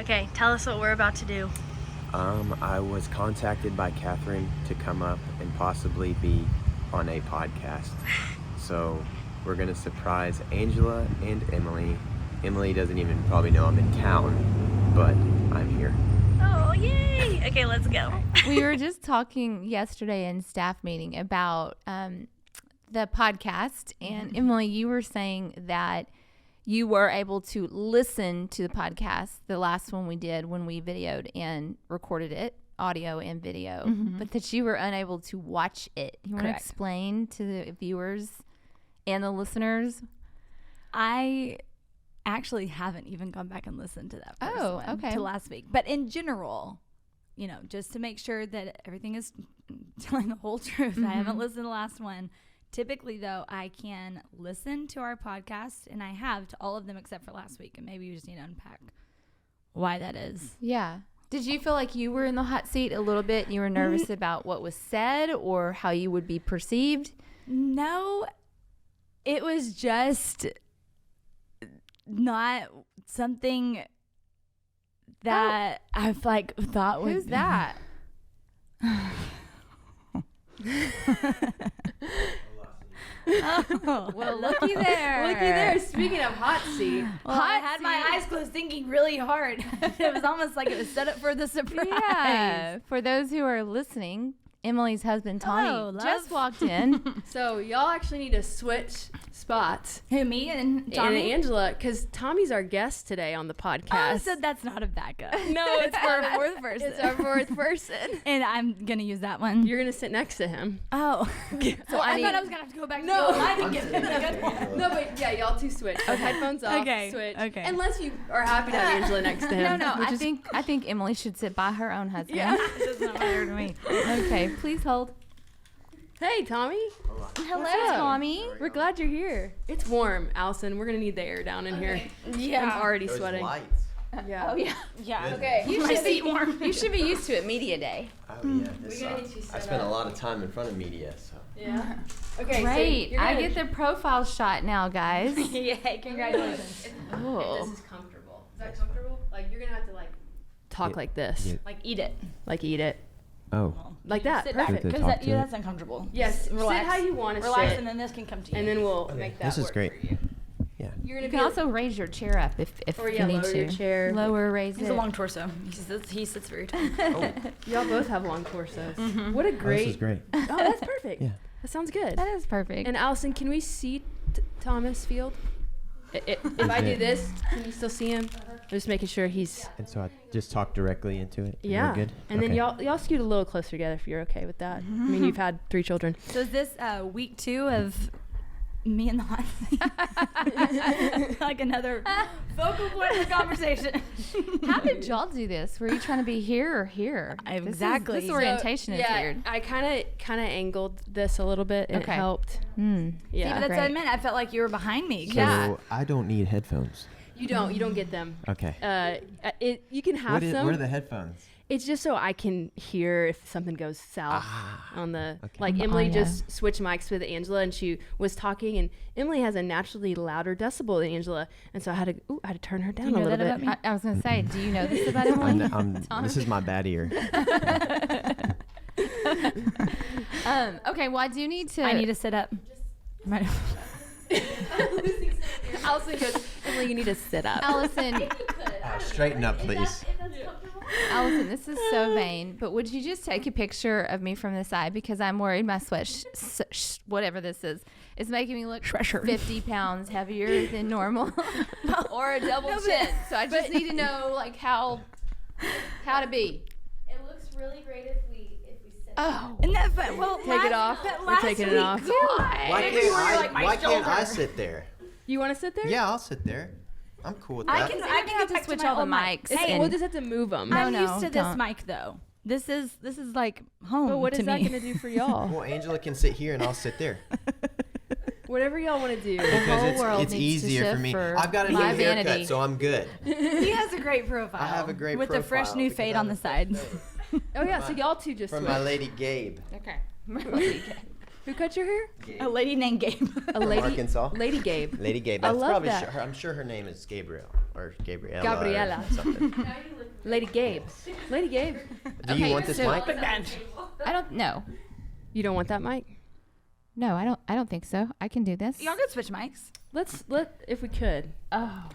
Okay, tell us what we're about to do. I was contacted by Catherine to come up and possibly be on a podcast. So we're going to surprise Angela and Emily. Emily doesn't even probably know I'm in town, but I'm here. Oh, yay! Okay, let's go. We were just talking yesterday in staff meeting about the podcast, and Emily, you were saying that you were able to listen to the podcast, the last one we did when we videoed and recorded it, audio and video, but that you were unable to watch it. You want to explain to the viewers and the listeners? I actually haven't even gone back and listened to that first one to last week. But in general, you know, just to make sure that everything is telling the whole truth, I haven't listened to the last one. Typically, though, I can listen to our podcast, and I have to all of them except for last week. And maybe you just need to unpack why that is. Yeah. Did you feel like you were in the hot seat a little bit? You were nervous about what was said or how you would be perceived? No, it was just not something that I've like thought was. Who's that? Oh, well, looky there. Looky there. Speaking of hot seat. Well, I had my eyes closed thinking really hard. It was almost like it was set up for the surprise. Yeah. For those who are listening, Emily's husband, Tommy, just walked in. So y'all actually need to switch spots. Who, me and Tommy? And Angela, because Tommy's our guest today on the podcast. Oh, so that's not a backup. No, it's our fourth person. It's our fourth person. And I'm going to use that one. You're going to sit next to him. Oh. So I thought I was going to have to go back to the line and get the good one. No, but yeah, y'all two switch. So headphones off, switch. Okay. Unless you are happy to have Angela next to him. No, I think Emily should sit by her own husband. Yeah. It does not matter to me. Okay, please hold. Hey, Tommy. Hello, What's up? Tommy. We're glad you're here. It's warm, Allison. We're going to need the air down in here. Yeah. I'm already sweating. Lights. Yeah. Oh, yeah. Yeah. Okay. You should be warm. You should be used to it, media day. Oh, yeah. This sucks. I spent a lot of time in front of media, so. Yeah. Okay. Great. So I get the profile shot now, guys. Yay, congratulations. Oh. If this is comfortable. Is that comfortable? Like, you're going to have to, like, talk like this. Yeah. Like, eat it. Like, eat it. Oh. Like that. Sit Perfect. back, because Talk to it. that's uncomfortable. Yes. Relax. Sit how you want to Relax, sit. and then this can come to you. And then we'll make that This is work great. for you. Yeah. You're You gonna can also raise your chair up if Or, you yeah, need lower to. your chair. Lower, raise He's it. a long torso. He sits very tall. Oh, Y'all both have long torsos. What a this great. is great. Oh, that's perfect. Yeah. That sounds good. That is perfect. And Allison, can we see Thomas Field? If I do this, can you still see him? I'm just making sure he's. And so I just talk directly into it. And Yeah. we're good? And then Okay. y'all scoot a little closer together if you're okay with that. I mean, you've had 3 children. So is this week 2 of me and the hot seat? Like another focal point of the conversation. How did y'all do this? Were you trying to be here or here? Exactly. This orientation is weird. I kind of angled this a little bit and Okay. it helped. Hmm. Yeah. See, but that's what I Great. meant. I felt like you were behind me. So Yeah. I don't need headphones. You don't get them. Okay. You can have some. Where are the headphones? It's just so I can hear if something goes south on the Okay. like On the Emily audio. just switched mics with Angela and she was talking and Emily has a naturally louder decibel than Angela and so I had to turn her down you a know little that bit. about me? I was going to say, do you know this about Emily? This is my bad ear. Okay, well, I do need to. I need to sit up. Right. Allison goes, Emily, you need to sit up. Allison, Straighten up, please. Allison, this is so vain, but would you just take a picture of me from the side because I'm worried my sweat, whatever this is making me look 50 pounds heavier than normal or a double chin. So I just need to know like how to be. It looks really great if we sit. Oh, And that, but, well, Take it off. We're taking it off. Why can't I sit there? You want to sit there? Yeah, I'll sit there. I'm cool with I that. can get to back switch my all the old mic. mics. Hey, and- we'll just have to move them. I'm No, used to this don't. mic though. This is like home But what to is that me. going to do for y'all? Well, Angela can sit here and I'll sit there. Whatever y'all want to do. Because whole world it's needs to easier for shift me. for I've got a new my haircut, vanity. so I'm good. He has a great profile. I have a great with a fresh profile new because fade I'm on the a side. Oh yeah, so y'all two just From switch. my lady Gabe. okay. Who cut your hair? A lady named Gabe. A lady. Arkansas. Lady Gabe. Lady Gabe. I That's love probably that. I'm sure her name is Gabriel or Gabriella. Gabriella. Or something. Now you Lady Gabe. Lady Gabe. Do you want this mic? I don't know. You don't want that mic? No, I don't think so. I can do this. Y'all could switch mics. If we could. Oh.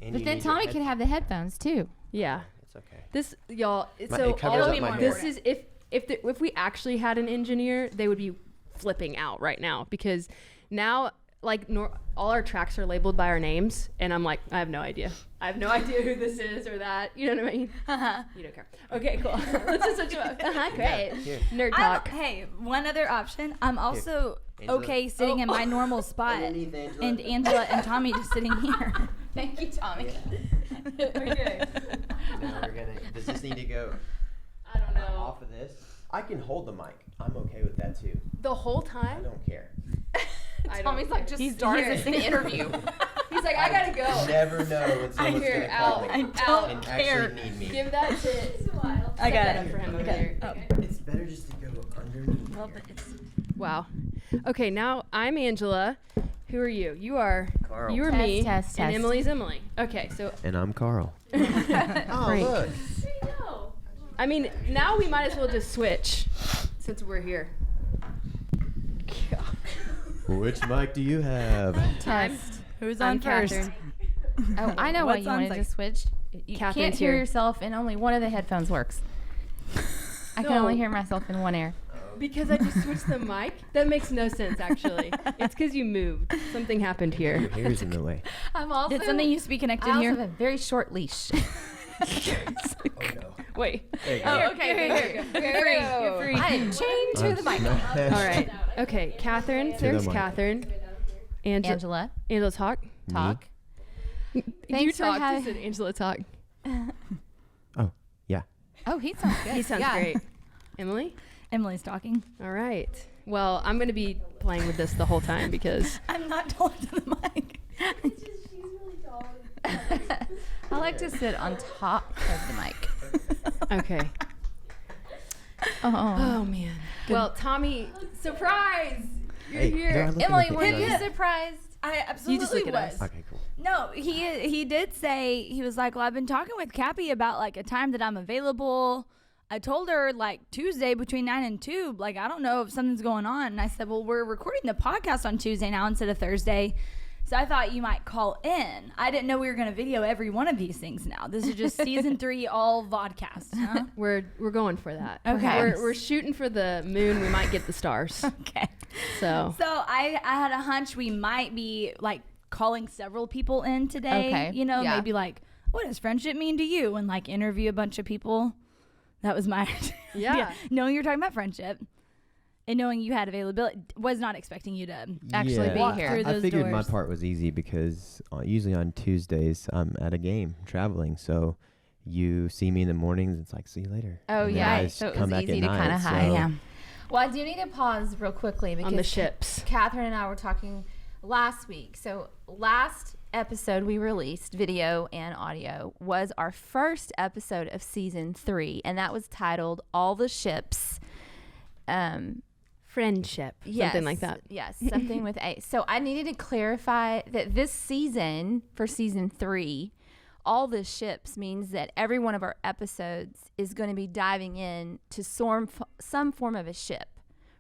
And But you then need your Tommy can have the headphones too. Yeah. It's okay. This, y'all, It so covers all up of my this head. is, if we actually had an engineer, they would be flipping out right now because now, like, all our tracks are labeled by our names, and I'm like, I have no idea. I have no idea who this is or that. You know what I mean? You don't care. Okay, cool. Let's just switch them up. Great. Here. Nerd talk. Hey, one other option. I'm also Angela. okay sitting in my normal spot, Underneath Angela. and Angela and Tommy just sitting here. Thank you, Tommy. Okay. Now we're gonna. Does this need to go I don't know. off of this? I can hold the mic. I'm okay with that too. The whole I time? don't care. Tommy's like, just He's start here. the interview. He's like, I gotta go. Never know when someone's Here, gonna call out. me I don't and care. actually need me. Give that to. I got Set that it. up for him over Okay. there. It's better just to go underneath. Well, here. but it's Wow. Okay, now I'm Angela. Who are you? You are Carl. You are Test, me. test, and test. Emily's Emily. Okay, so And I'm Carl. Oh, Great. look. I mean, now we might as well just switch since we're here. Which mic do you have? Test. who's I'm on first? Catherine. Oh, I know why What's you on wanted to second? switch. You Catherine's can't hear here. yourself, and only one of the headphones works. I can No. only hear myself in one ear. Because I just switched the mic? That makes no sense, actually. It's because you moved. Something happened Your here. hair's in the way. I'm also. Did something used to be connected I also here? have a very short leash. Oh no. Wait. There you go. Oh, okay. You're free. You're free. I am chained to the mic. All right. Okay, Catherine. the There's mic. Catherine. Angela, Angela, talk. talk. You Thanks for talked. having- You said Angela, talk. Oh, yeah. Oh, he sounds good. He sounds Yeah. great. Emily? Emily's talking. All right. Well, I'm going to be playing with this the whole time because I'm not talking to the mic. She's really tall. I like to sit on top of the mic. okay. Oh. Oh man. Well, Tommy, surprise! You're Hey, do I here. look Emily, like were an you alien? surprised? I You absolutely just look at was. us. Okay, cool. No, he did say, he was like, well, I've been talking with Cappy about like a time that I'm available. I told her like Tuesday between 9 and 2, like, I don't know if something's going on. And I said, well, we're recording the podcast on Tuesday now instead of Thursday. So I thought you might call in. I didn't know we were going to video every one of these things now. This is just season 3, all vodcast. Huh? We're going for that. Okay. We're shooting for the moon. We might get the stars. Okay. So So I had a hunch we might be like calling several people in today. Okay, You know, yeah. maybe like, what does friendship mean to you? And like interview a bunch of people. That was my Yeah. Knowing you were talking about friendship and knowing you had availability, was not expecting you to Actually be walk here. through I those figured my doors. part was easy because usually on Tuesdays I'm at a game traveling, so you see me in the mornings. It's like, see you later. Oh, And then yeah. I So it come was back easy at to night, kind of hide. so- Yeah. Well, I do need to pause real quickly because on the ships. Catherine and I were talking last week. So last episode we released, video and audio, was our first episode of season 3, and that was titled "All the Ships." Friendship. Something like that. Yes, something with A. So I needed to clarify that this season, for season 3, all the ships means that every one of our episodes is going to be diving in to some form of a ship,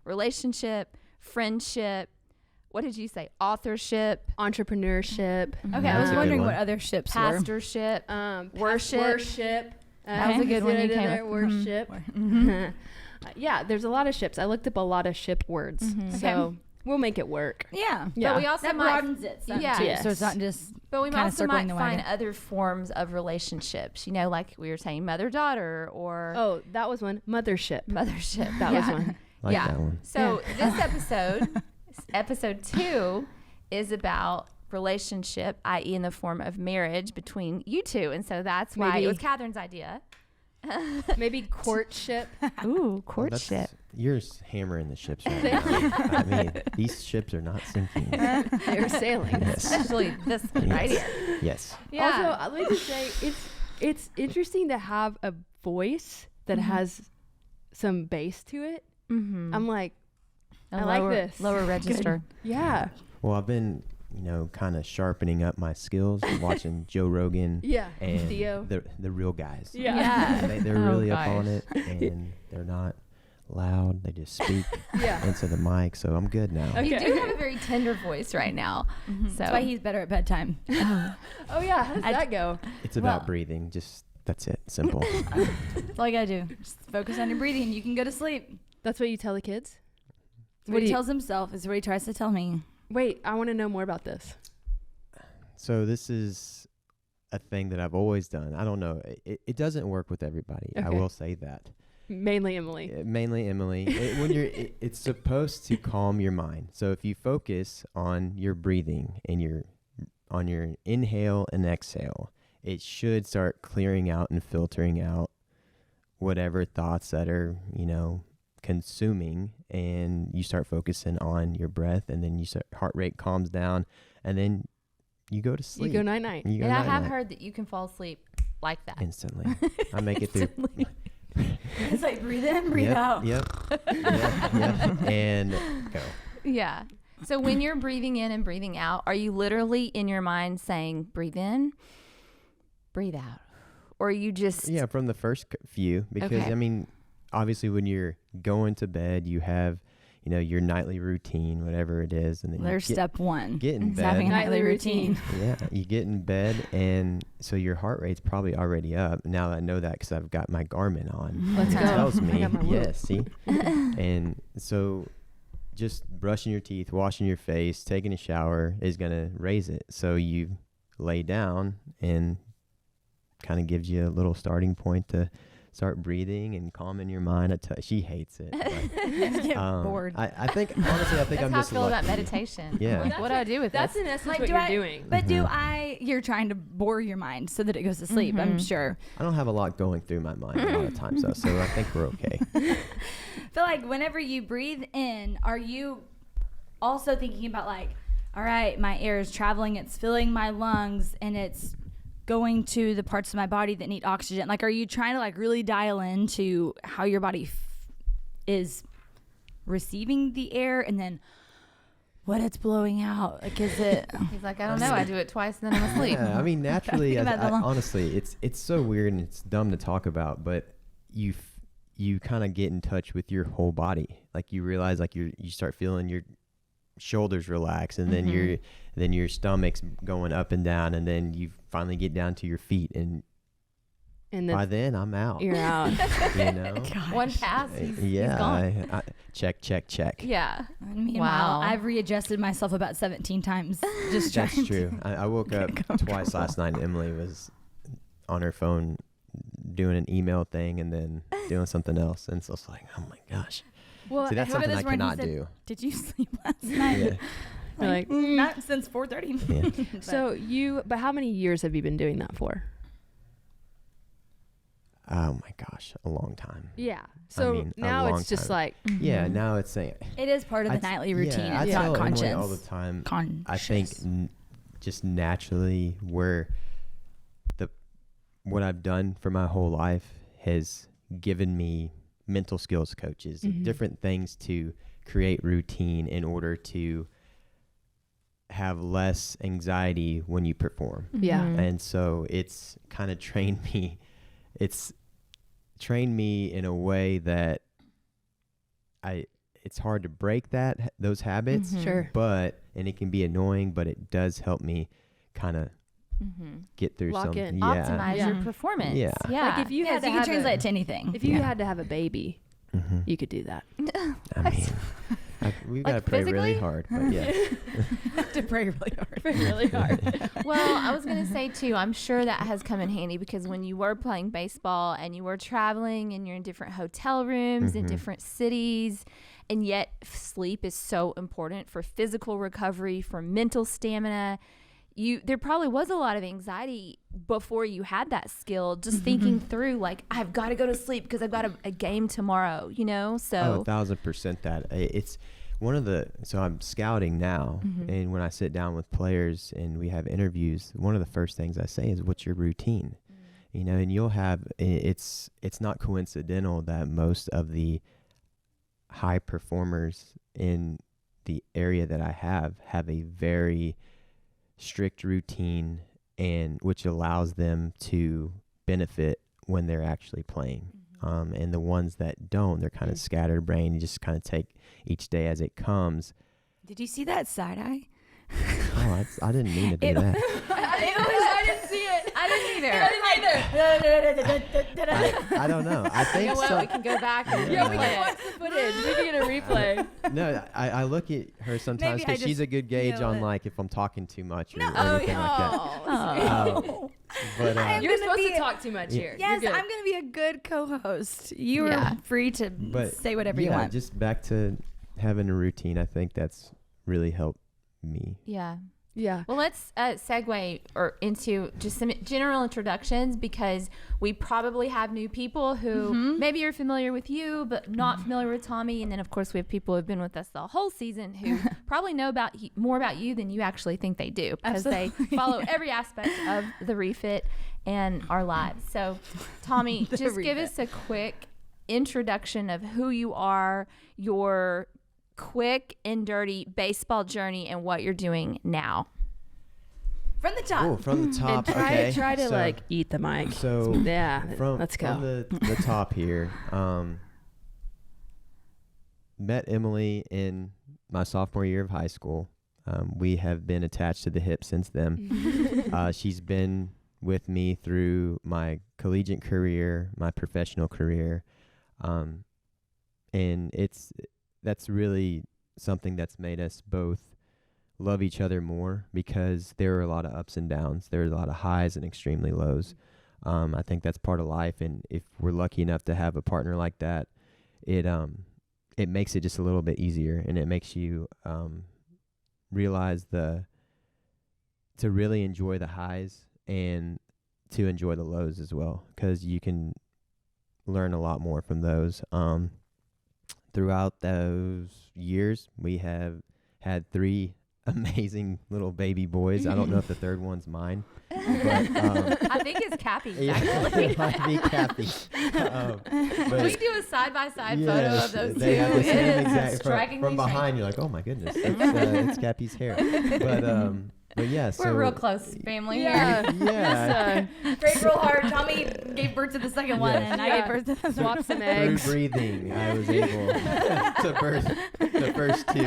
relationship, friendship. What did you say? Authorship, Entrepreneurship. Okay, I That's was a good wondering one. what other ships were. pastorship. Worship. Worship. That was a good one you came there. with. Worship. Yeah, there's a lot of ships. I looked up a lot of ship words. So we'll make it work. Yeah. Yeah. But we also That might, broadens it some Yeah. too. Yes. So it's not just but we kinda also circling might the find wagon. other forms of relationships. You know, like we were saying, mother-daughter or Oh, that was one. Mothership. mothership. That Yeah. was one. Like Yeah. that one. So this episode, episode 2, is about relationship, i.e. in the form of marriage between you two. And so that's why Maybe- it was Catherine's idea. Maybe courtship. Ooh, Well, that's- you're hammering the ships right now. I mean, these ships are not sinking. They're sailing. Especially this one right here. Yes. Yeah. Also, I'd like to say it's interesting to have a voice that has some bass to it. Mm-hmm. I'm like, I like this. Lower register. Yeah. Well, I've been kind of sharpening up my skills, watching Joe Rogan and Theo. the real guys. They're Oh, really up gosh. on it, and they're not loud. They just speak into the mic, so I'm good now. Okay. You do have a very tender voice right now. So That's why he's better at bedtime. Oh yeah, how does that go? It's about Well- breathing. Just that's it. Simple. That's all you gotta do. Just focus on your breathing. You can go to sleep. That's what you tell the kids? It's what he tells himself is what he tries to tell me. Wait, I want to know more about this. So this is a thing that I've always done. I don't know. It doesn't work with everybody. I Okay. will say that. Mainly Emily. Mainly Emily. It's supposed to calm your mind. So if you focus on your breathing and on your inhale and exhale, it should start clearing out and filtering out whatever thoughts that are, consuming, and you start focusing on your breath, and then heart rate calms down, and then you go to sleep. You go night-night. You go and I have night-night heard that you can fall asleep like that. instantly. I make it through. It's like breathe in, breathe Yep, out. yep, and go. Yeah. So when you're breathing in and breathing out, are you literally in your mind saying, breathe in, breathe out? Or are you just... Yeah, from the first few, because Okay. Obviously when you're going to bed, you have, your nightly routine, whatever it is, and then There's step one. get in It's having a bed. nightly routine. Yeah, you get in bed, and so your heart rate's probably already up. Now I know that because I've got my Garmin on. Let's It go. tells I me, got my Whoop. yes, see? And so just brushing your teeth, washing your face, taking a shower is going to raise it. So you lay down, and kind of gives you a little starting point to start breathing and calming your mind. She hates it. But, Get bored. I think, honestly, That's I'm how I just feel about lucky. meditation. Yeah. I'm like, what do I do with That's this? in essence Like, what do you're I- doing. But you're trying to bore your mind so that it goes to sleep, I'm sure. I don't have a lot going through my mind a lot of times, though, so I think we're okay. I feel like whenever you breathe in, are you also thinking about like, all right, my air is traveling, it's filling my lungs, and it's going to the parts of my body that need oxygen? Like, are you trying to like really dial into how your body is receiving the air, and then what it's blowing out? Like, is it? He's like, I don't know. I do it twice and then I'm asleep. Yeah, I mean, naturally, Think about that long. honestly, it's so weird and it's dumb to talk about, but you kind of get in touch with your whole body. Like, you realize, like, you start feeling your shoulders relax, and then your stomach's going up and down, and then you finally get down to your feet, and by then I'm out. You're out. One pass, he's Yeah, gone. I check. Yeah. Meanwhile, Wow. I've readjusted myself about 17 times. Just That's trying true. I woke up twice last night, and Emily was on her phone doing an email thing and then doing something else, and so it's like, oh my gosh. Well, See, that's Look at something I this where he cannot said, do. Did you sleep last night? Yeah. you're like, Not since 4:30. Yeah. so but how many years have you been doing that for? Oh my gosh, a long time. Yeah. So mean, a now long it's just time. like, Yeah, now it's saying It is part of the nightly routine. I It's tell not Emily conscious. all the time. Conscious. I think just naturally where what I've done for my whole life has given me mental skills coaches, different things to create routine in order to have less anxiety when you perform. yeah. And so it's kind of trained me. It's trained me in a way that it's hard to break those habits. Sure. And it can be annoying, but it does help me kind of get through Lock something. in. Yeah. Optimize Yeah. your performance. Yeah. Yeah. Like if you Yeah, had so to you can have translate it to anything. if you Yeah. had to have a baby, you could do that. I mean, we've got to pray really physically? hard, but yeah. to pray really hard. really hard. Well, I was going to say too, I'm sure that has come in handy because when you were playing baseball and you were traveling and you're in different hotel rooms in different cities, and yet sleep is so important for physical recovery, for mental stamina. There probably was a lot of anxiety before you had that skill, just thinking through like, I've got to go to sleep because I've got a game tomorrow, so. 1,000% that. It's one of so I'm scouting now, and when I sit down with players and we have interviews, one of the first things I say is, what's your routine? And you'll have, it's not coincidental that most of the high performers in the area that I have a very strict routine, and which allows them to benefit when they're actually playing. And the ones that don't, they're kind of scatterbrained. You just kind of take each day as it comes. Did you see that side eye? Oh, I didn't mean to do that. I didn't see it. I didn't either. I don't know. I think We can go back and Yeah. we can watch the footage. We can get a replay. No, I look at her sometimes Maybe I because she's just a good gauge know on it. like if I'm talking too much or No. anything like that. But I'm You're gonna supposed be to talk too much here. Yes, You're I'm good. going to be a good co-host. You are Yeah. free to say whatever you want. Just back to having a routine. I think that's really helped me. Yeah. Yeah. Well, let's segue into just some general introductions, because we probably have new people who maybe are familiar with you but not familiar with Tommy, and then of course we have people who have been with us the whole season who probably know more about you than you actually think they do, because they follow every aspect of the refit and our lives. So, Tommy, just give us a quick introduction of who you are, your quick and dirty baseball journey, and what you're doing now. From the top. Oh, from the top. And try to So- eat the mic. So yeah, let's go. From the top here. Met Emily in my sophomore year of high school. We have been attached to the hip since then. She's been with me through my collegiate career, my professional career, and that's really something that's made us both love each other more, because there are a lot of ups and downs. There are a lot of highs and extremely lows. I think that's part of life, and if we're lucky enough to have a partner like that, it makes it just a little bit easier, and it makes you realize to really enjoy the highs and to enjoy the lows as well, because you can learn a lot more from those. Throughout those years, we have had 3 amazing little baby boys. I don't know if the third one's mine, but I think it's Cappy's, actually. it might be Kathy. But We do a side-by-side photo yes, of those two. they have the It same is exact strikingly from behind. You're like, oh my goodness, it's Cappy's hair. But yeah, so We're real close family Yeah. here. yeah. Straight real hard. Tommy gave birth to the second one, Yes. and I gave birth to the Swap some Through eggs. breathing, I was able to birth the first 2.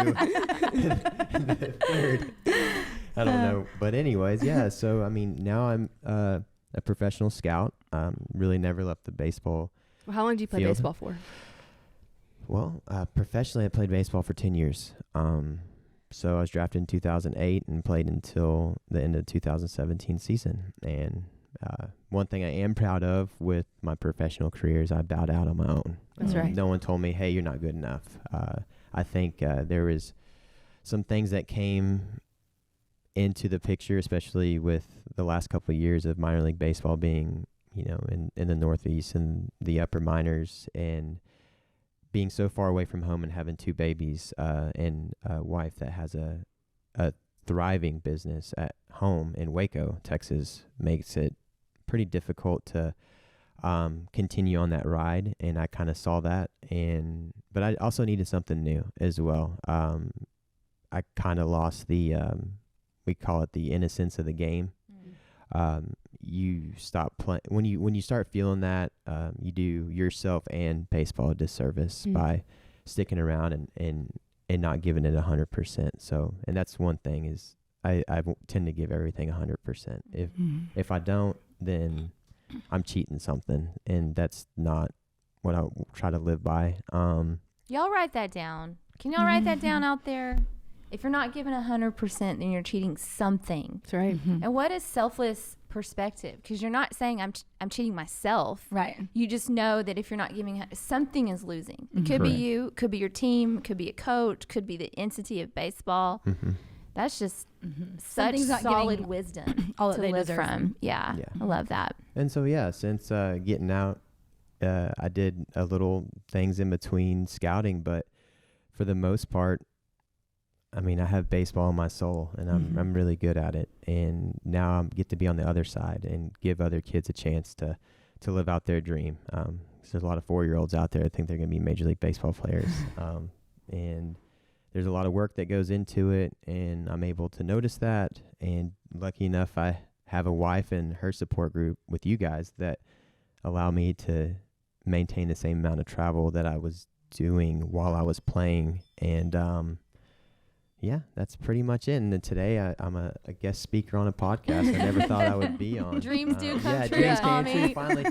The third, I don't know. But anyways, yeah. So I mean, now I'm a professional scout. Really never left the baseball. Well, how long did you play Field. baseball for? Well, professionally, I played baseball for 10 years. So I was drafted in 2008 and played until the end of the 2017 season. And one thing I am proud of with my professional career is I bowed out on my own. That's right. No one told me, hey, you're not good enough. I think there was some things that came into the picture, especially with the last couple of years of minor league baseball being, in the Northeast and the upper minors, and being so far away from home and having 2 babies and a wife that has a thriving business at home in Waco, Texas, makes it pretty difficult to continue on that ride. And I kind of saw that, but I also needed something new as well. I kind of lost the we call it the innocence of the game. You stop playing when you start feeling that. You do yourself and baseball a disservice by sticking around and not giving it 100%. So, and that's one thing is I tend to give everything 100%. If I don't, then I'm cheating something, and that's not what I try to live by. Y'all write that down. Can y'all write that down out there? If you're not giving 100%, then you're cheating something. That's right. And what is selfless perspective? Because you're not saying I'm cheating myself. Right. You just know that if you're not giving, something is losing. It could be Correct. you, could be your team, could be a coach, could be the entity of baseball. That's just such Something's not solid getting wisdom all that to they live deserve. from. Yeah, Yeah. I love that. And so, yeah, since getting out, I did a little things in between scouting, but for the most part, I mean, I have baseball in my soul, and I'm really good at it. And now I get to be on the other side and give other kids a chance to live out their dream. 'Cause there's a lot of 4-year-olds out there that think they're going to be Major League Baseball players. And there's a lot of work that goes into it, and I'm able to notice that. And lucky enough, I have a wife and her support group with you guys that allow me to maintain the same amount of travel that I was doing while I was playing. And yeah, that's pretty much it. And then today I'm a guest speaker on a podcast I never thought I would be on. Dreams do come yeah, true, dreams came Tommy. true. Finally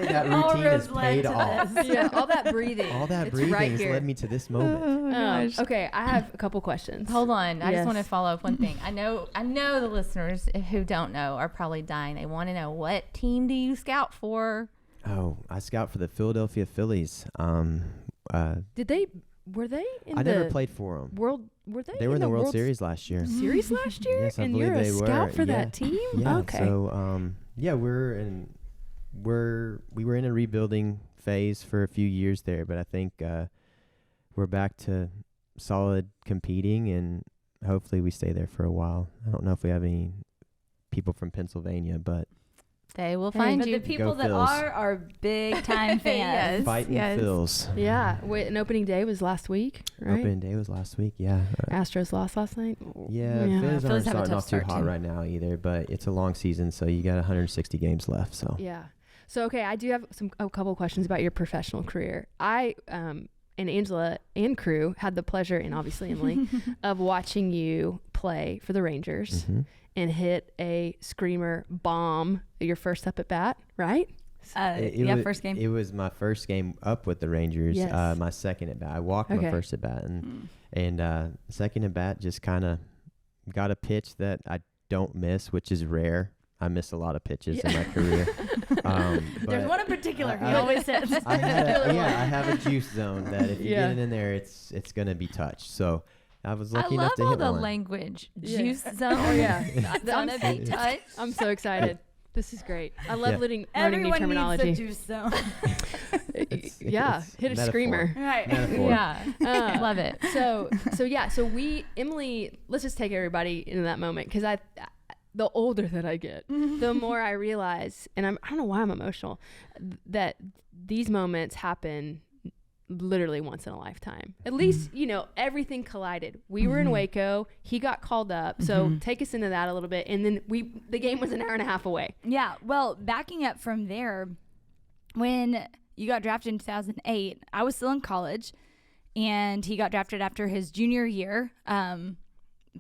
that routine is paid off. Yeah, all that breathing. All that It's breathing right has here. led me to this moment. Okay, I have a couple questions. Hold on. I just Yes. want to follow up one thing. I know the listeners who don't know are probably dying. They want to know, what team do you scout for? Oh, I scout for the Philadelphia Phillies. Were they in I the never played for them. World? Were they? They were in the World Series last year. Series last year, Yes, I and believe you're a they were. scout for Yeah. that team. Yeah. Okay. So we were in a rebuilding phase for a few years there, but I think we're back to solid competing, and hopefully we stay there for a while. I don't know if we have any people from Pennsylvania, but They will find But you. the people Go that Phils. are big time fans. Yes. fighting Phils. Yeah. Wait, and opening day was last week, right? Opening day was last week. Yeah. Astros lost last night. Yeah, Phillies Phillies aren't have a starting tough off too start, hot too. right now either, but it's a long season, so you got 160 games left. So Yeah. So okay, I do have a couple of questions about your professional career. I and Angela and crew had the pleasure, and obviously Emily, of watching you play for the Rangers Mhm. and hit a screamer bomb your first up at bat, right? First game. It was my first game up with the Rangers. Yes. My second at bat. I walked Okay. my first at bat, and second at bat just kind of got a pitch that I don't miss, which is rare. I miss a lot of pitches in my career. There's but one in particular he I- always says. I have a juice zone that if you Yeah. get it in there, it's gonna be touched. So I was I lucky love enough to all hit the one. language. Yeah. Juice zone. Oh yeah. Gonna be touched. I'm so excited. This is great. I love Yeah. learning new Everyone terminology. needs a juice zone. Yeah, hit a metaphor. screamer. Right. Metaphor. Yeah. Love it. So Emily, let's just take everybody into that moment, because the older that I get, the more I realize, and I don't know why I'm emotional, that these moments happen literally once in a lifetime. At least, everything collided. We were in Waco. He got called up. So take us into that a little bit. And then the game was an hour and a half away. Yeah. Well, backing up from there, when you got drafted in 2008, I was still in college, and he got drafted after his junior year,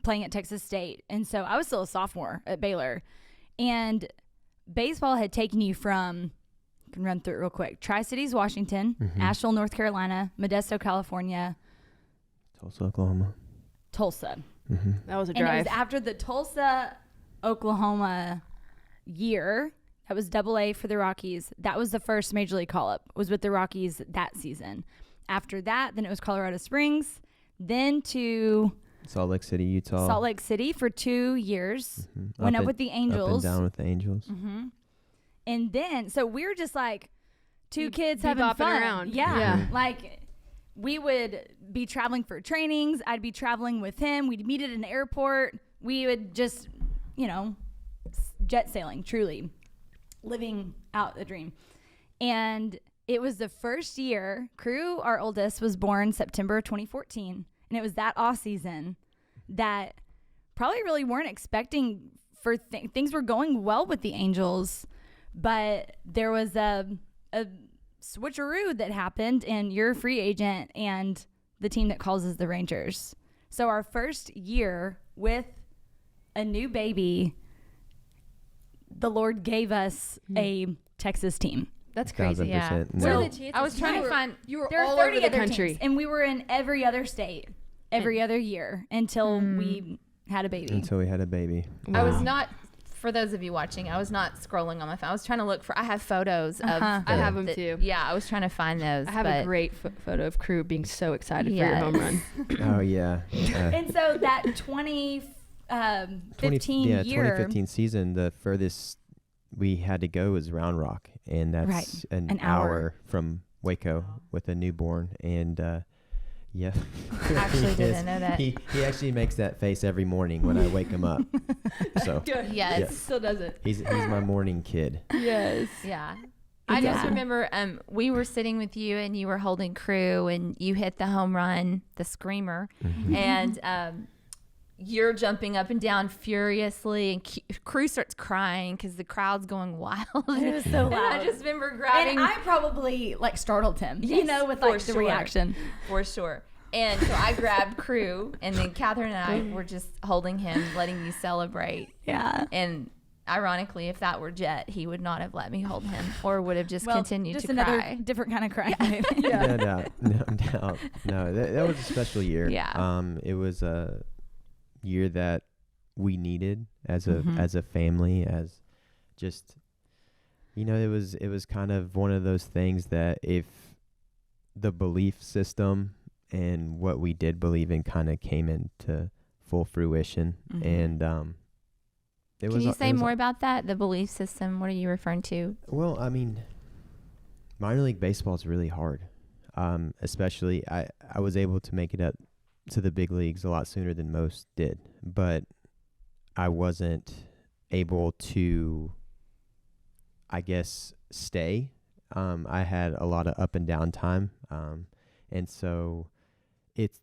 playing at Texas State. And so I was still a sophomore at Baylor. And baseball had taken you from, I can run through it real quick, Tri-Cities, Washington, Asheville, North Carolina, Modesto, California, Tulsa, Oklahoma. Tulsa. That was a And it drive. was after the Tulsa, Oklahoma year. That was AA for the Rockies. That was the first major league call-up, was with the Rockies that season. After that, then it was Colorado Springs, then to Salt Lake City, Utah. Salt Lake City for 2 years. Went up with the Up Angels. and down with the Angels. And then, so we were just like two kids having bebopping fun. around. Yeah. Yeah. Like, we would be traveling for trainings. I'd be traveling with him. We'd meet at an airport. We would just, jet sailing, truly living out the dream. And it was the first year. Crew, our oldest, was born September 2014. And it was that off season that probably really weren't expecting for things were going well with the Angels, but there was a switcheroo that happened, and you're a free agent and the team that calls us the Rangers. So our first year with a new baby, the Lord gave us a Texas team. That's crazy. 1,000%. Yeah. No. What are the chances? I was trying to find. You were There are all 30 over the other country. teams, and we were in every other state, every other year until we had a baby. Until we had a baby. I was not. For those of you watching, I was not scrolling on my phone. I was trying to look for. I have photos of. I have them too. Yeah, I was trying to find those. I have a great photo of Crew being so excited for your home run. Oh yeah. And so that 2015 year, 2015 season, the furthest we had to go was Round Rock, and that's Right. an hour from Waco with a newborn. And yeah, Actually He didn't is- know that. He actually makes that face every morning when I wake him up. So Good. Yes. Yeah. Still does it. he's my morning kid. Yes. Yeah. I just remember we were sitting with you and you were holding Crew and you hit the home run, the screamer, and you're jumping up and down furiously, and Crew starts crying because the crowd's going wild. It was so loud. I just remember grabbing. And I probably like startled him, Yes, with for like the sure. reaction. For sure. And so I grabbed Crew, and then Catherine and I were just holding him, letting you celebrate. Yeah. And ironically, if that were Jet, he would not have let me hold him, or would have just continued just to another cry. different kind of cry. No doubt. No, that was a special year. Yeah. It was a year that we needed as a family, as just, it was kind of one of those things that if the belief system and what we did believe in kind of came into full fruition. And Can you say more about that? The belief system, what are you referring to? Well, I mean, minor league baseball is really hard. Especially I was able to make it up to the big leagues a lot sooner than most did, but I wasn't able to, I guess, stay. I had a lot of up and down time. And so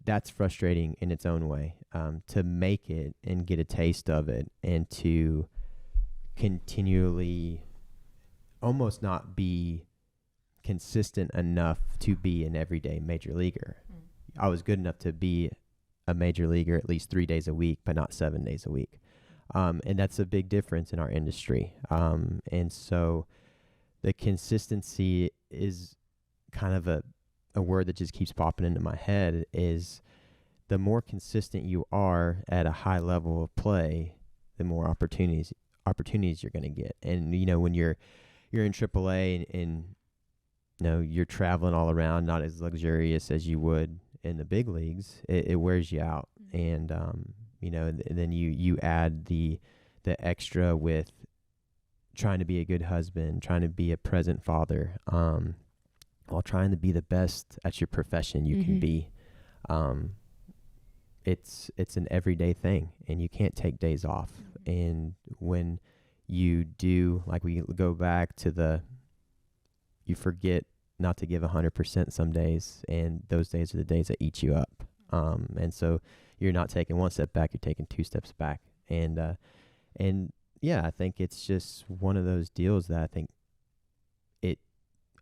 that's frustrating in its own way, to make it and get a taste of it and to continually almost not be consistent enough to be an everyday major leaguer. I was good enough to be a major leaguer at least 3 days a week, but not 7 days a week. And that's a big difference in our industry. And so the consistency is kind of a word that just keeps popping into my head. Is the more consistent you are at a high level of play, the more opportunities you're going to get. And when you're in AAA and you're traveling all around, not as luxurious as you would in the big leagues, it wears you out. And then you add the extra with trying to be a good husband, trying to be a present father, while trying to be the best at your profession you can be. It's an everyday thing, and you can't take days off. And when you do, like we go back to you forget not to give 100% some days, and those days are the days that eat you up. And so you're not taking one step back, you're taking 2 steps back. And yeah, I think it's just one of those deals that I think it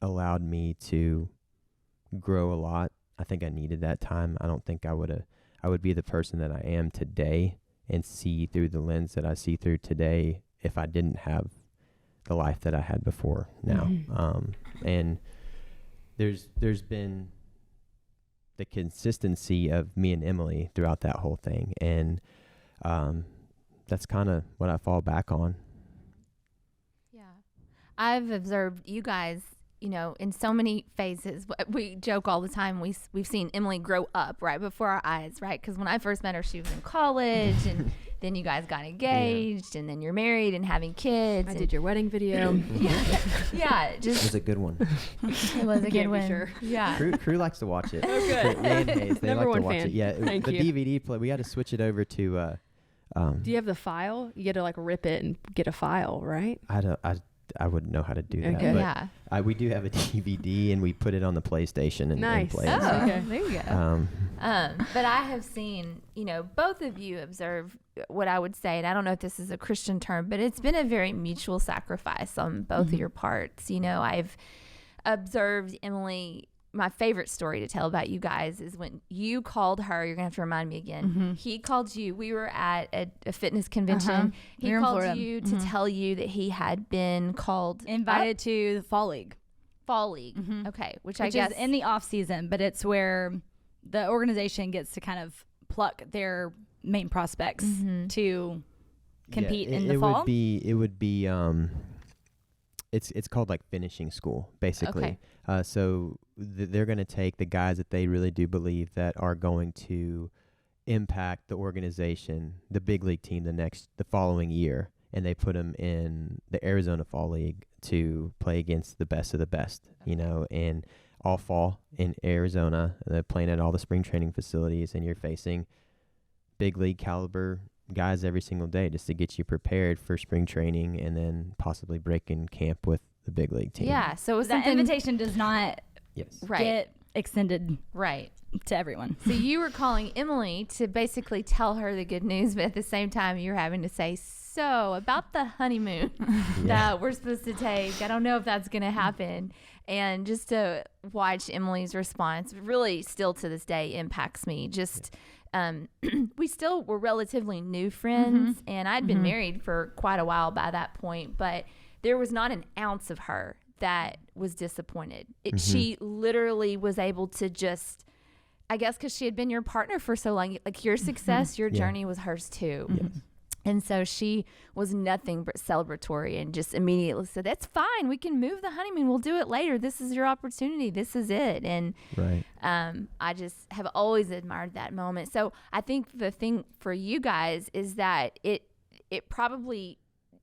allowed me to grow a lot. I think I needed that time. I don't think I would be the person that I am today and see through the lens that I see through today if I didn't have the life that I had before now. And there's been the consistency of me and Emily throughout that whole thing. And that's kind of what I fall back on. Yeah. I've observed you guys, in so many phases. We joke all the time. We've seen Emily grow up right before our eyes, right? Because when I first met her, she was in college, and then you guys got engaged, and then you're married and having kids. I did your wedding video. Yeah, It was a good one. It was a good one. Sure. Yeah. Crew likes to watch it. Oh, good. Ray and Hayes, they Number like to one watch fan. it. Yeah, Thank the you. DVD play. We had to switch it over to. Do you have the file? You get to rip it and get a file, right? I wouldn't know how to do that. Okay. But Yeah. we do have a DVD, and we put it on the PlayStation and Nice. play it. Oh, So, Okay. there you go. But I have seen, both of you observe what I would say, and I don't know if this is a Christian term, but it's been a very mutual sacrifice on both of your parts. I've observed Emily. My favorite story to tell about you guys is when you called her. You're gonna have to remind me again. He called you. We were at a fitness convention. He We were in called Florida. you to tell you that he had been called Invited to the fall league. fall league. Okay, which I Which guess is in the off season, but it's where the organization gets to kind of pluck their main prospects to compete in the fall. It would be it's called like finishing school, basically. Okay. So they're going to take the guys that they really do believe that are going to impact the organization, the big league team the following year, and they put them in the Arizona Fall League to play against the best of the best, and all fall in Arizona. They're playing at all the spring training facilities, and you're facing big league caliber guys every single day just to get you prepared for spring training and then possibly break in camp with the big league team. Yeah. So it was that invitation does not get extended to everyone. So you were calling Emily to basically tell her the good news, but at the same time you were having to say, so about the honeymoon that we're supposed to take, I don't know if that's going to happen. And just to watch Emily's response really still to this day impacts me. Just we still were relatively new friends, and I'd been married for quite a while by that point, but there was not an ounce of her that was disappointed. She literally was able to just, I guess because she had been your partner for so long, like your success, your journey was hers too. Yes. And so she was nothing but celebratory and just immediately said, that's fine. We can move the honeymoon. We'll do it later. This is your opportunity. This is it. And I just have always admired that moment. So I think the thing for you guys is that you probably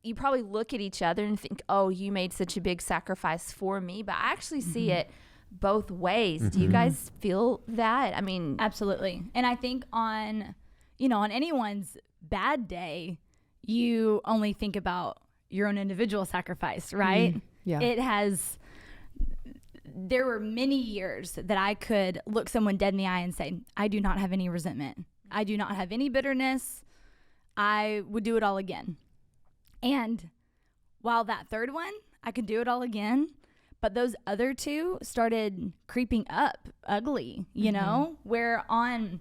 look at each other and think, oh, you made such a big sacrifice for me. But I actually see it both ways. Do you guys feel that? I mean, absolutely. And I think on anyone's bad day, you only think about your own individual sacrifice, right? There were many years that I could look someone dead in the eye and say, I do not have any resentment. I do not have any bitterness. I would do it all again. And while that third one, I could do it all again, but those other two started creeping up ugly, you know, where on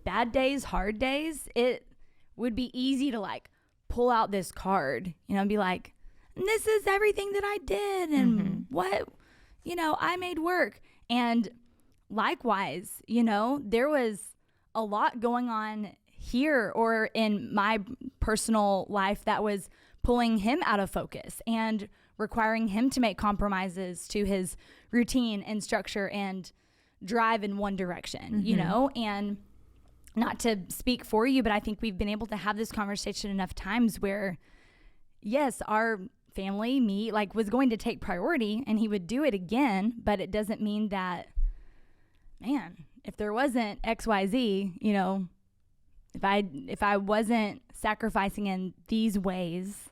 bad days, hard days, it would be easy to like pull out this card, and be like, this is everything that I did and what, I made work. And likewise, there was a lot going on here or in my personal life that was pulling him out of focus and requiring him to make compromises to his routine and structure and drive in one direction, and not to speak for you, but I think we've been able to have this conversation enough times where, yes, our family, was going to take priority and he would do it again, but it doesn't mean that, man, if there wasn't XYZ, if I wasn't sacrificing in these ways,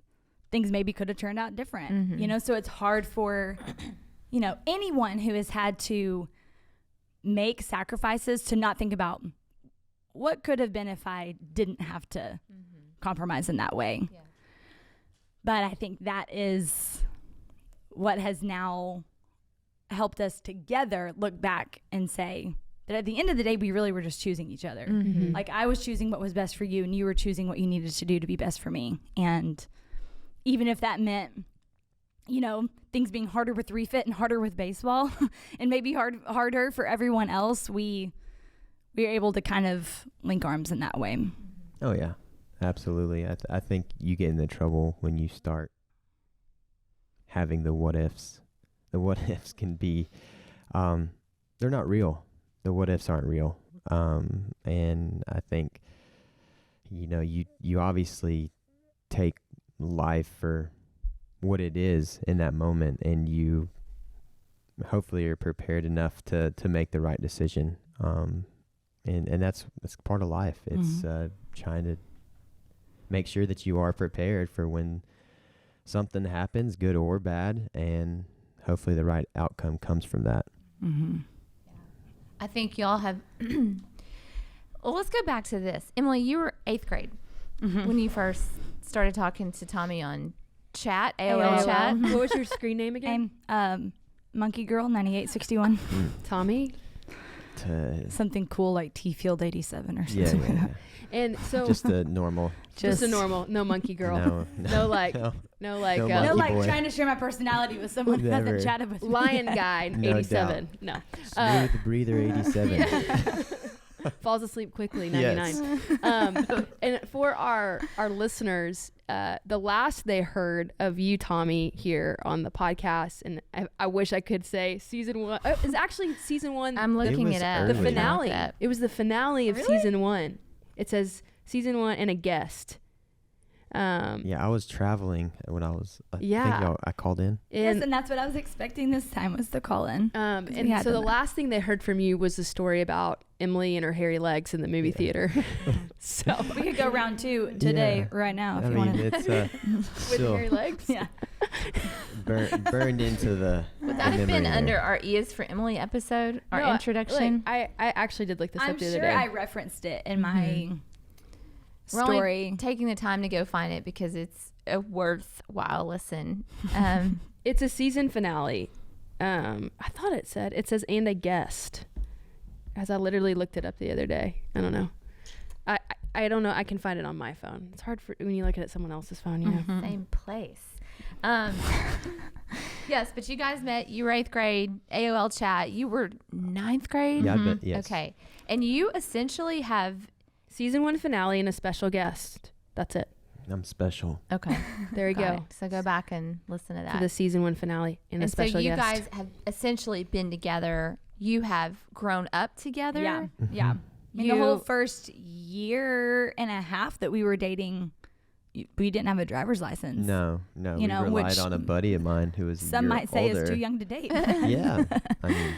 things maybe could have turned out different, so it's hard for, anyone who has had to make sacrifices to not think about what could have been if I didn't have to compromise in that way. Yeah. But I think that is what has now helped us together look back and say that at the end of the day, we really were just choosing each other. Like I was choosing what was best for you and you were choosing what you needed to do to be best for me. And even if that meant, things being harder with refit and harder with baseball and maybe harder for everyone else, we are able to kind of link arms in that way. Oh, yeah, absolutely. I think you get into trouble when you start having the what ifs. The what ifs can be, they're not real. The what ifs aren't real. And I think, you obviously take life for what it is in that moment, and you hopefully are prepared enough to make the right decision. And that's part of life. It's trying to make sure that you are prepared for when something happens, good or bad, and hopefully the right outcome comes from that. I think y'all have well, let's go back to this. Emily, you were 8th grade when you first started talking to Tommy on chat, AOL chat. What was your screen name again? Monkey Girl 9861. Tommy? Something cool like T-Field 87 or something like that. And so just a normal, no monkey girl. No trying to share my personality with someone who hasn't chatted with me. Lion guy 87. No. Smooth breather 87. Falls asleep quickly 99. Yes. And for our listeners, the last they heard of you, Tommy, here on the podcast, and I wish I could say season 1. It's actually season 1. I'm looking it up. The finale. It was the finale of season 1. It says season 1 and a guest. I was traveling when I was. I think I called in. Yes, and that's what I was expecting this time was the call in. And so the last thing they heard from you was the story about Emily and her hairy legs in the movie theater. So we could go round 2 today, right now, if you want to. With hairy legs. Yeah. burned into the. Would that have been under our E is for Emily episode, our introduction? I actually did look this up the other day. I referenced it in my We're story. only taking the time to go find it because it's a worthwhile listen. It's a season finale. I thought it says and a guest, as I literally looked it up the other day. I don't know. I don't know. I can find it on my phone. It's hard for when you look at someone else's phone, you know. Same place. Yes, but you guys met. You were 8th grade, AOL chat. You were 9th grade? Yeah, I bet, yes. Okay. And you essentially have... Season 1 finale and a special guest. That's it. I'm special. Okay. There you Got go. it. So go back and listen to that. To the season 1 finale and a special so you guest. guys have essentially been together. You have grown up together. Yeah. Yeah. In the whole first year and a half that we were dating, we didn't have a driver's license. No. You know, we relied which on a buddy of mine who was Some might say older. is too young to date. Yeah. I mean,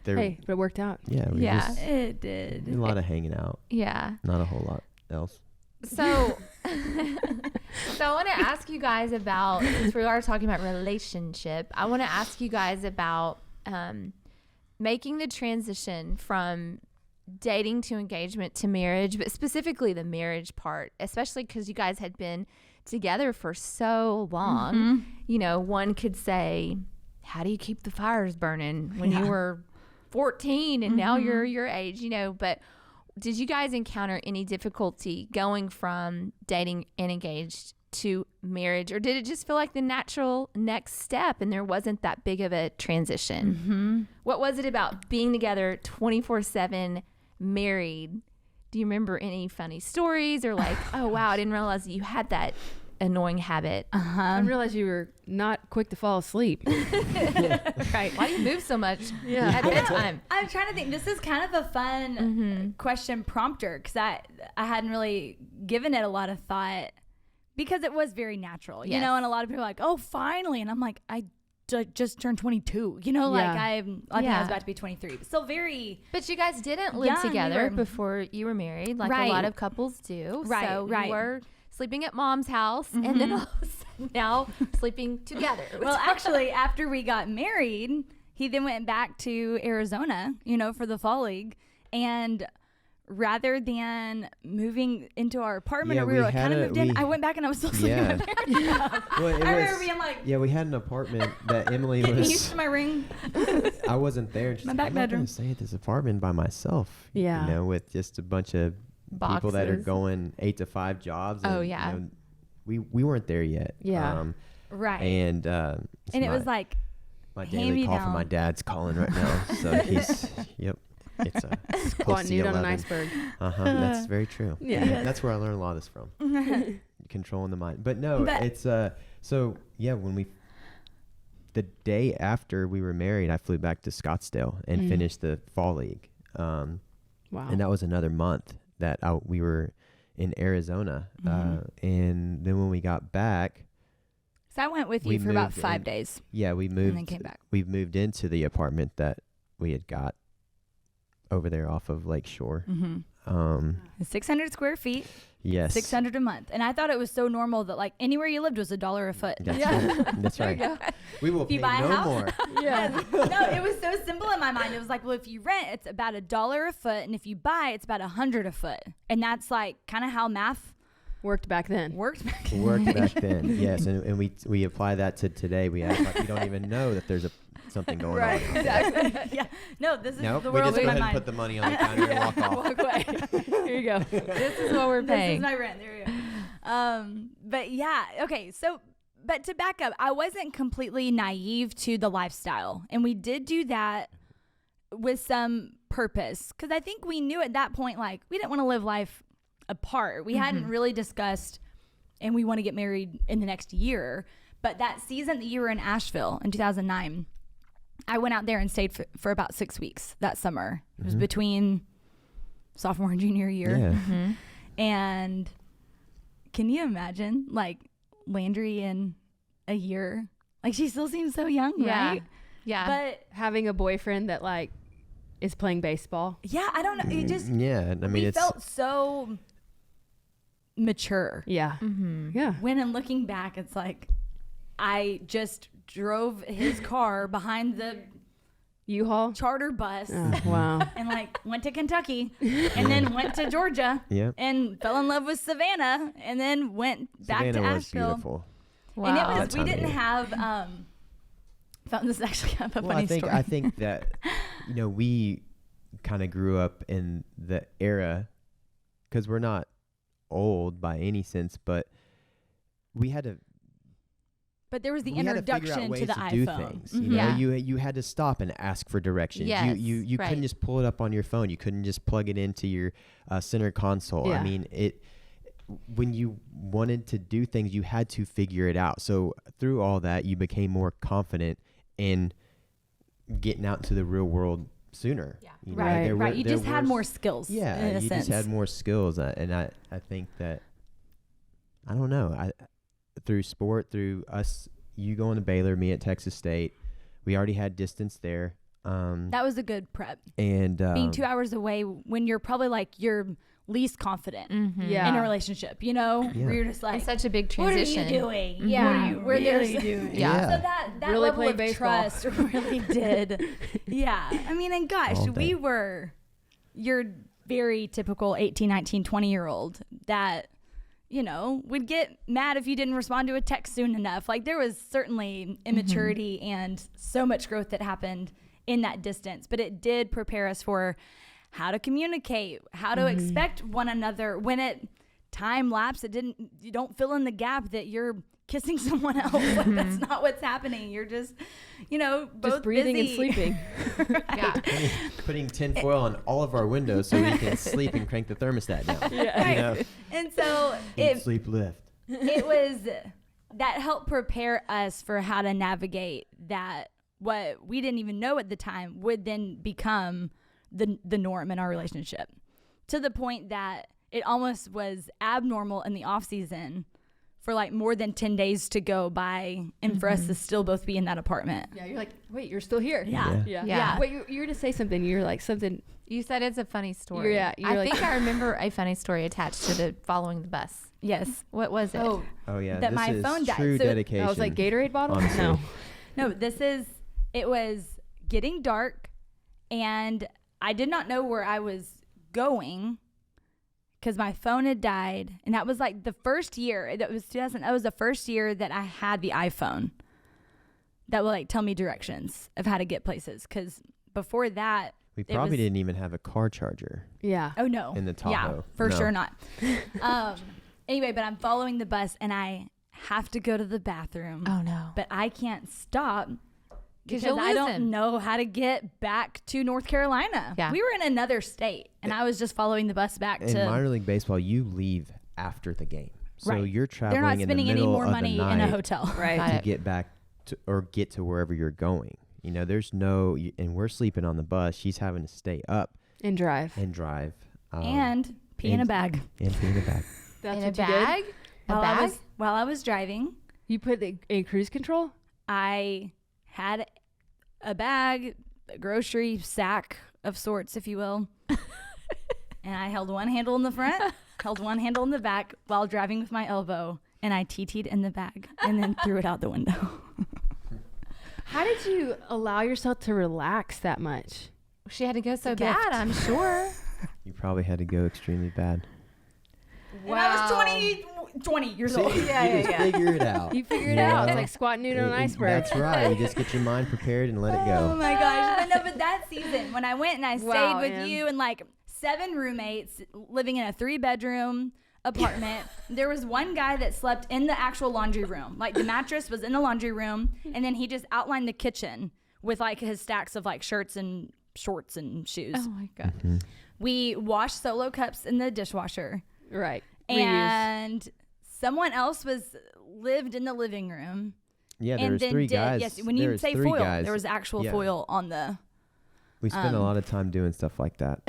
Hey, but it worked out. Yeah. We Yeah. just It did. did a lot of hanging out. Yeah. Not a whole lot else. So, so I want to ask you guys about, since we are talking about relationship, I want to ask you guys about making the transition from dating to engagement to marriage, but specifically the marriage part, especially because you guys had been together for so long. You know, one could say, how do you keep the fires burning when you were 14 and now you're your age, you know? But did you guys encounter any difficulty going from dating and engaged to marriage, or did it just feel like the natural next step and there wasn't that big of a transition? What was it about being together 24/7, married? Do you remember any funny stories or like, oh wow, I didn't realize you had that annoying habit? I didn't realize you were not quick to fall asleep. Right. Why do you move so much at bedtime? I'm trying to think. This is kind of a fun question prompter because I hadn't really given it a lot of thought because it was very natural, you know, and a lot of people are like, oh, finally. And I'm like, I just turned 22, you know, like I was about to be 23, but still very. But you guys didn't live together before you were married, like a lot of couples do. Right, so right. you were sleeping at mom's house and then all of a sudden now sleeping together. Well, actually, after we got married, he then went back to Arizona, you know, for the fall league. And rather than moving into our apartment, or we were kind of moved in, I went back and I was still sleeping at my parents' house. Well, I remember being like, yeah, we had an apartment that Emily getting was. used to my ring. I wasn't there. She's My like, back I'm not bedroom. going to stay at this apartment by myself. Yeah. You know, with just a bunch of people that are Boxes. going 8 to 5 jobs. And, yeah. You know, we weren't there yet. Yeah. Right. And And it was like, my hand daily me call from down. my dad's calling right now. So he's it's it's close Squat to nude on 11. an iceberg. That's very true. Yeah. That's where I learned a lot of this from. Controlling the mind. But no, it's so yeah, when the day after we were married, I flew back to Scottsdale and finished the fall league. Wow. And that was another month that we were in Arizona. And then when we got back, so I went with you for about 5 days. yeah, we moved And then came back. We moved into the apartment that we had got over there off of Lake Shore. 600 square feet, Yes. 600 a month. And I thought it was so normal that like anywhere you lived was $1 a foot. That's right. That's right. We will pay you buy a no house? more. Yeah. No, it was so simple in my mind. It was like, well, if you rent, it's about $1 a foot, and if you buy, it's about $100 a foot. And that's like kind of how math Worked back then. worked back Worked back then. Yes. And we apply that to today. We act like we don't even know that there's something going on. Exactly. Yeah. No, this is Nope. the We world just in go my ahead and mind. put the money on the counter and walk off. Walk away. Here you go. This is what we're This is paying. my rent. There we go. But yeah, okay. So, but to back up, I wasn't completely naive to the lifestyle, and we did do that with some purpose because I think we knew at that point, like, we didn't want to live life apart. We hadn't really discussed, and we want to get married in the next year. But that season that you were in Asheville in 2009, I went out there and stayed for about 6 weeks that summer. It was between sophomore and junior year. Yeah. And can you imagine like Landry in a year? Like, she still seems so young, Yeah. right? Yeah. But Having a boyfriend that like is playing baseball. yeah, I don't know. It just, Yeah. I mean, we it's felt so mature. Yeah. Yeah. When I'm looking back, it's like, I just drove his car behind the U-Haul charter bus. Oh, wow. And like went to Kentucky and then went to Georgia and fell in love with Savannah and then went back Savannah to was Asheville. Beautiful. Wow. And it was, That we time of didn't year. have, this is actually kind of a funny story. I think that, we kind of grew up in the era, because we're not old by any sense, but we had to. But there was the we had to figure out introduction ways to the do iPhone. things. Yeah. You had to stop and ask for directions. Yes, you right. couldn't just pull it up on your phone. You couldn't just plug it into your center console. Yeah. I mean, when you wanted to do things, you had to figure it out. So through all that, you became more confident in getting out into the real world sooner. Yeah. Right. You just had more skills. Yeah, in a you sense. just had more skills, and I think that, I don't know, through sport, through us, you going to Baylor, me at Texas State, we already had distance there. That was a good prep. And Being 2 hours away when you're probably like you're least confident Yeah. in a relationship, where you're just like, It's such a big what are transition. you doing? Mhm. Yeah, What are you really doing? Yeah. So that Really level play of baseball. trust really did. Yeah. I mean, and gosh, All day. we were your very typical 18, 19, 20-year-old that, would get mad if you didn't respond to a text soon enough. Like there was certainly immaturity and so much growth that happened in that distance, but it did prepare us for how to communicate, how to expect one another when it time lapse. You don't fill in the gap that you're kissing someone else. Like that's not what's happening. You're just, both Just breathing busy. and sleeping. Yeah. putting tinfoil on all of our windows so we can sleep and crank the thermostat down. Yeah. And so Eat, sleep, lift. it was that helped prepare us for how to navigate that what we didn't even know at the time would then become the norm in our relationship, to the point that it almost was abnormal in the off season for like more than 10 days to go by and for us to still both be in that apartment. Yeah, you're like, wait, you're still here. Yeah. Yeah. Wait, you were to say something. You're like something. You said it's a funny story. You're I like- think I remember a funny story attached to the following the bus. Yes. What was it? Oh yeah, That this my is phone died. true So- dedication. I was like Gatorade bottle. honestly. No. No, it was getting dark and I did not know where I was going because my phone had died. And that was like the first year, that was the first year that I had the iPhone that would like tell me directions of how to get places. Because before that, We it probably was- didn't even have a car charger Yeah. oh no. in the Tahoe. Yeah, for No. sure not. Anyway, but I'm following the bus and I have to go to the bathroom. Oh no. But I can't stop because you'll I lose don't him. know how to get back to North Carolina. Yeah. We were in another state and I was just following the bus back In to. minor league baseball, you leave after the game, so Right. you're traveling They're not in spending the any middle more of money the in a night hotel. Right. Got to it. get back to or get to wherever you're going. There's no, and we're sleeping on the bus. She's having to stay up And drive. and drive, And pee in a and- bag. and pee in the back. That's In a what you did? bag? A bag? While I was driving, You put it in cruise control? I had a bag, a grocery sack of sorts, if you will. And I held one handle in the front, held one handle in the back while driving with my elbow. And I TT'd in the bag and then threw it out the window. How did you allow yourself to relax that much? She had to go so a gift. bad, I'm sure. You probably had to go extremely bad. And I was 20 years old. You just figure it out. You figured it You out. It's know? like squatting noodle on an iceberg. That's right. You just get your mind prepared and let it Oh go. my gosh. But no, but that season when I went and I Wow, stayed with Em. you and like 7 roommates living in a 3-bedroom apartment. There was one guy that slept in the actual laundry room. Like the mattress was in the laundry room and then he just outlined the kitchen with like his stacks of like shirts and shorts and shoes. Oh my god. We washed Solo cups in the dishwasher. Right. Reuse. And someone else lived in the living room. Yeah, there And was then 3 guys. yes, when There you was say 3 foil, guys. there was actual Yeah. foil on the We spent a lot of time doing stuff like that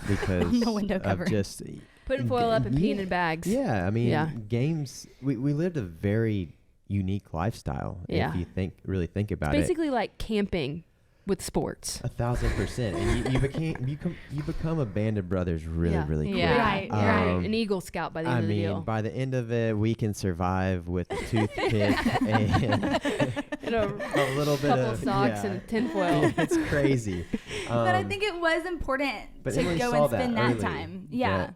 because On the window of cover. just Putting foil up and peeing Yeah. in bags. Yeah, I mean, Yeah. games. We lived a very unique lifestyle. Yeah. If you really think about it. Basically like camping. with sports. 1,000%. And you become a band of brothers really quick. Right. An Eagle Scout by the end of the deal. By the end of it, we can survive with a toothpick and a little bit couple of socks and tinfoil. It's crazy. But I think it was important to Emily go saw and spend that early. time. Yeah.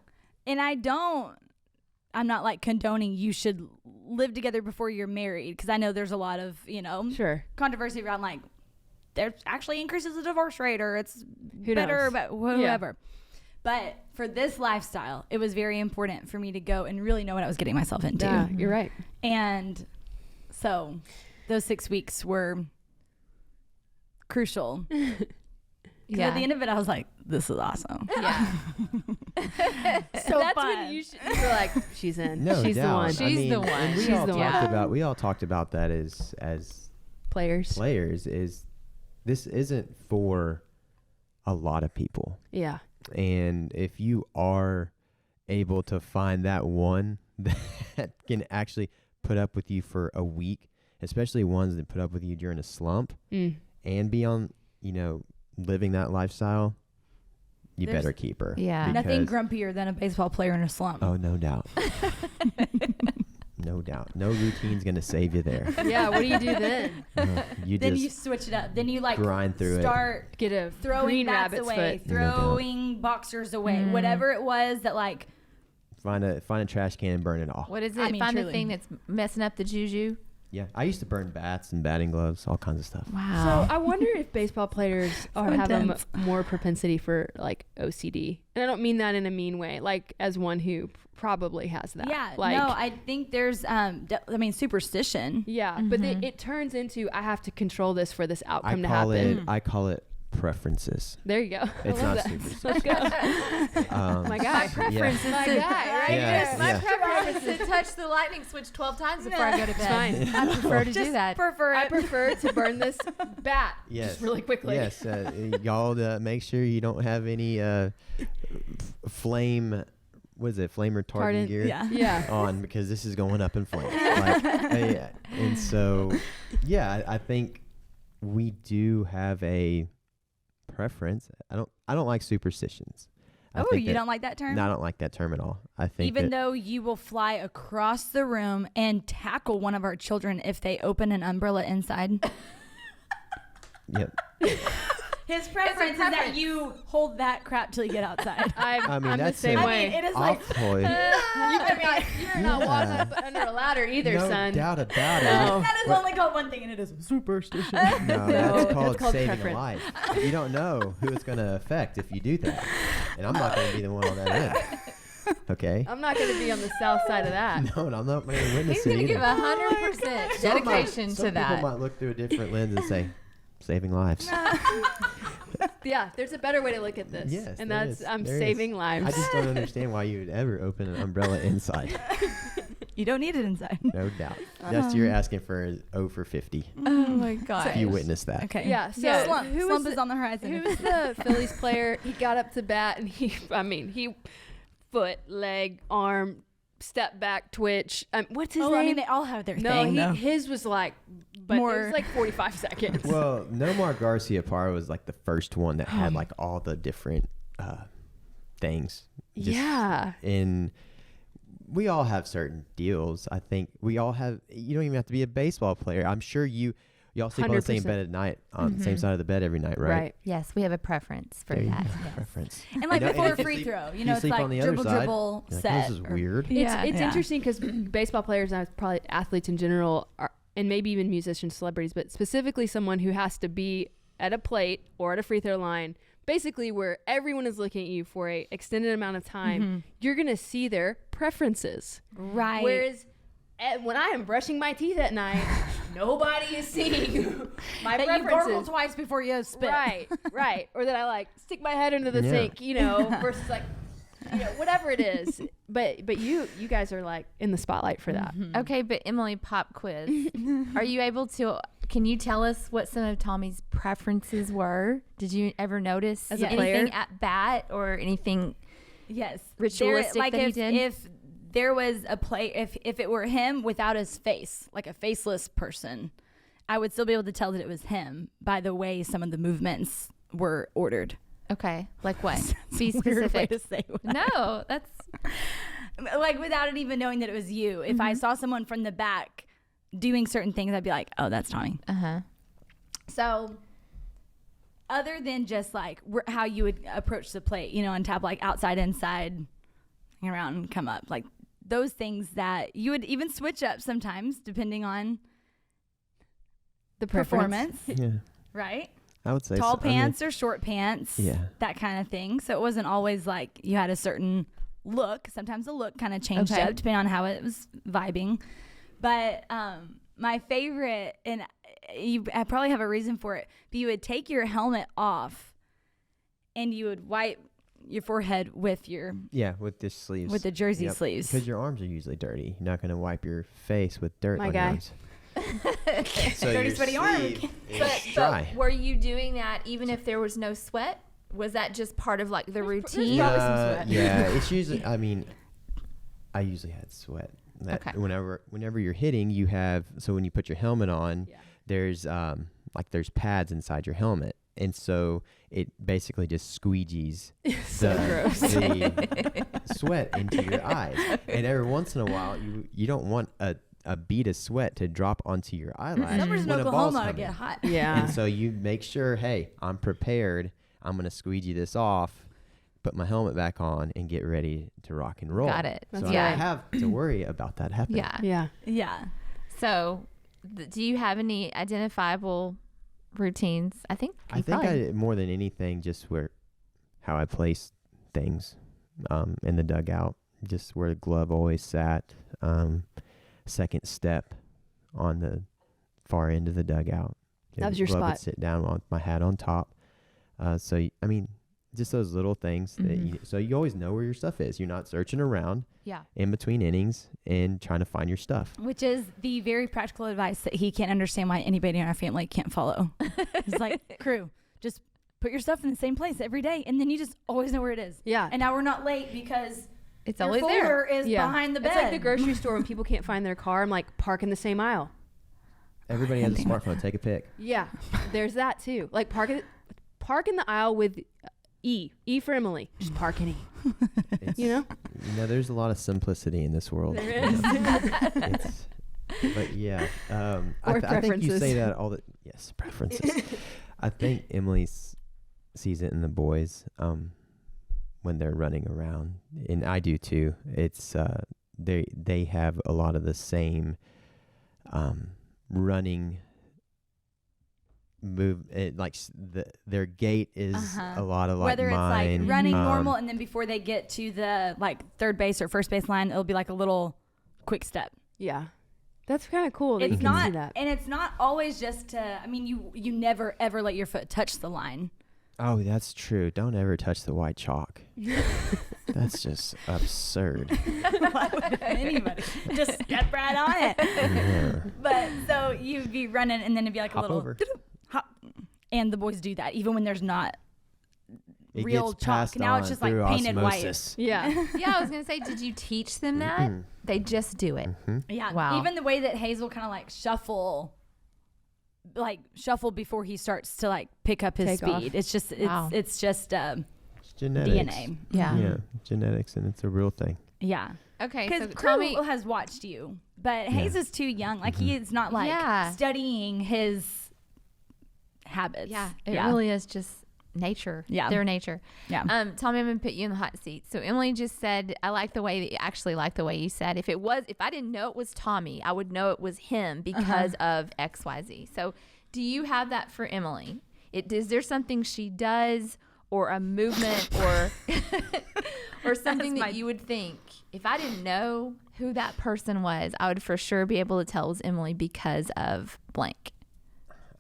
And I'm not like condoning you should live together before you're married, because I know there's a lot of, Sure. controversy around like there actually increases the divorce rate, or it's Who better, knows? but whoever. But for this lifestyle, it was very important for me to go and really know what I was getting myself into. Yeah, you're right. And so those 6 weeks were crucial. Yeah. At the end of it, I was like, this is awesome. Yeah. So that's fun. when you were like, she's in. No she's doubt. the one. She's the one. And we She's all the talked one. we all talked about that as Players. players. This isn't for a lot of people. Yeah. And if you are able to find that one that can actually put up with you for a week, especially ones that put up with you during a slump and be on, living that lifestyle, you There's better keep her. Yeah. Nothing because- grumpier than a baseball player in a slump. Oh, no doubt. No doubt. No routine's going to save you there. Yeah. What do you do then? You Then just you switch it up. Then you like grind through start Get a throwing green bats rabbit's away, foot. No doubt. throwing boxers away, whatever it was that like. find a trash can and burn it all. What is it? I mean, Find the truly. thing that's messing up the juju. Yeah. I used to burn bats and batting gloves, all kinds of stuff. Wow. So I wonder if baseball players have intense. a more propensity for like OCD, and I don't mean that in a mean way. Like as one who probably has that. Yeah, Like, no, I think there's superstition. yeah, but it turns into I have to control this for this I outcome to call happen. I call it preferences. There you go. It's I love not that. superstition. Let's go. My guy. preference is My to, guy, right? Yeah, my yeah. preference is to touch the lightning switch 12 times before I go to bed. fine. I prefer to do Just that. prefer I it. prefer to burn this bat Yes. just really quickly. Yes, y'all make sure you don't have any flame. What is it? Flame retardant Retardant, gear Yeah. on, because this is going up in flames. And so, yeah, I think we do have a preference. I don't like superstitions. I Oh, think you that- don't like that term? No, I don't like that term at all. I think Even that, though you will fly across the room and tackle one of our children if they open an umbrella inside. Yep. His preference is that you hold that crap till you get outside. I'm the that's same a- way. it is like Off toy. You're not walking up under a ladder either, No son. doubt about No. it. that is only called one thing, and it is superstition. No, that's called called saving preference. a life. You don't know who it's going to affect if you do that. And I'm not going to be the one on that end. Okay? I'm not going to be on the south side of that. No, and I'm not going to witness He's it going to either. give 100% dedication Some to that. people might look through a different lens and say, saving lives. Yeah, there's a better way to look at this. Yes, and there that's is. I'm There is. saving lives. I just don't understand why you would ever open an umbrella inside. You don't need it inside. No doubt. That's you're asking for an 0 for 50 Oh my God. if you witness that. Okay. Yeah, so Slump, who slump was is the- on the horizon. Who was the Phillies player? He got up to bat and he foot, leg, arm, step back, twitch. What's his Oh, name? I mean, they all have their no, thing. though. his was like, but it More- was like 45 seconds. Well, Nomar Garcia Parra was like the first one that had like all the different things. Just yeah. in we all have certain deals. I think we all have. You don't even have to be a baseball player. I'm sure y'all sleep on the same 100%. bed at night, on the same side of the bed every night, right? Right. Yes, we have a preference for There you that. go. Yes. Preference. And like You know, before and a if free you- throw, if you know, you it's sleep like on the other dribble, side, dribble, you're like, set. this is or- weird. It's Yeah. interesting because baseball players and probably athletes in general are, and maybe even musicians, celebrities, but specifically someone who has to be at a plate or at a free throw line, basically where everyone is looking at you for a extended amount of time, you're going to see their preferences. Right. Whereas when I am brushing my teeth at night, nobody is seeing my that you gargle preferences. twice before you spit. Right. Or that I like stick my head into the Yeah. sink, versus like, whatever it is. But you guys are like in the spotlight for that. Okay, but Emily, pop quiz. Are you able to, can you tell us what some of Tommy's preferences were? Did you ever notice As a anything player? at bat or anything? Yes. Ritualistic like that he if, did? if there was a play, if it were him without his face, like a faceless person, I would still be able to tell that it was him by the way some of the movements were ordered. Okay. Like what? Be Weird way specific. to say what. No, that's Like without it even knowing that it was you. If I saw someone from the back doing certain things, I'd be like, oh, that's Tommy. So other than just like how you would approach the plate, you know, and tap like outside, inside, hang around and come up, like those things that you would even switch up sometimes depending on the performance, Yeah. right? I would say Tall so. I mean, pants or short pants, that kind of thing. So it wasn't always like you had a certain look. Sometimes the look kind of changed up depending on how it was vibing. But my favorite, and I probably have a reason for it, but you would take your helmet off and you would wipe your forehead with your with the sleeves, with the jersey sleeves, because your arms are usually dirty. You're not going to wipe your face with dirt. My on guy. your arms. So Dirty, your sweaty arm. sleeve is dry. But were you doing that even if there was no sweat? Was that just part of like the routine? probably some sweat. Yeah, it's usually. I mean, I usually had sweat. Okay. Whenever you're hitting, you have. So when you put your helmet on, there's there's pads inside your helmet, and so it basically just squeegees the sweat into your eyes. And every once in a while, you don't want a bead of sweat to drop onto your eyelash. Summers in when a ball's Oklahoma coming. get hot. Yeah. And so you make sure, hey, I'm prepared. I'm going to squeegee this off, put my helmet back on, and get ready to rock and roll. Got it. So That's I don't good. have to worry about that happening. Yeah. So, do you have any identifiable routines? I think More than anything, just how I place things in the dugout, just where the glove always sat. Second step on the far end of the dugout. That was your glove would spot. sit down with my hat on top. I mean, just those little things so you always know where your stuff is. You're not searching around in between innings and trying to find your stuff. Which is the very practical advice that he can't understand why anybody in our family can't follow. He's like, crew, just put your stuff in the same place every day, and then you just always know where it is. Yeah. And now we're not late because it's your always folder there. is behind the bed. It's like the grocery store when people can't find their car. I'm like, park in the same aisle. Everybody has a smartphone. Take a pic. Yeah. There's that too. Like park in the aisle with E for Emily. Just park in E. There's a lot of simplicity in this world. There is. But yeah, Or I think you preferences. say that all the preferences. I think Emily sees it in the boys when they're running around, and I do too. It's they have a lot of the same running move. Their gait is a lot of like whether mine. it's like running normal, and then before they get to the like third base or first base line, it'll be like a little quick step. Yeah. That's kind of cool. That It's you can not, see that. and it's not always just to. I mean, you never ever let your foot touch the line. Oh, that's true. Don't ever touch the white chalk. That's just absurd. Why would anybody just step right on it? Yeah. But so you'd be running, and then it'd be like Hop a little over. hop, and the boys do that even when there's not It real gets chalk. passed Now it's on just like through painted osmosis. Yeah. Yeah, I was gonna say, did you teach them that? They just do it. white. Yeah. Wow. Even the way that Hazel kind of like shuffle before he starts to like pick up his Take speed. off. It's just Wow. it's just It's genetics. DNA. Yeah. Genetics, and it's a real thing. Yeah. Okay, Because so Crew Tommy, has watched you, but Hayes is too young. Like he is not like studying his habits. it really is just nature. Yeah. Their nature. Yeah. Tommy, I'm gonna put you in the hot seat. So Emily just said, I like the way you said, if I didn't know it was Tommy, I would know it was him because of XYZ. So do you have that for Emily? Is there something she does or a movement or or something that you would think, if I didn't know who that person was, I would for sure be able to tell it was Emily because of blank?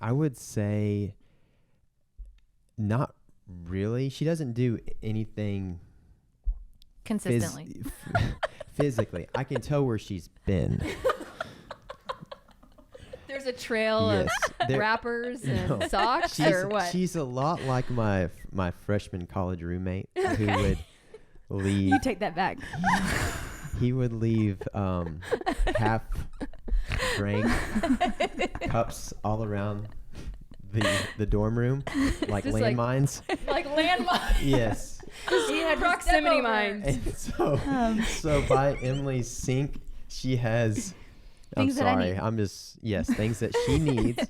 I would say not really. She doesn't do anything Consistently. physically. I can tell where she's been. There's a trail Yes. of wrappers and socks or what? She's a lot like my freshman college roommate who would leave. You take that back. He would leave half drank cups all around the dorm room, like Just like- landmines. Like landmines. Yes. Proximity mines. And so by Emily's sink, she has. I'm Things that I sorry. need. I'm just things that she needs.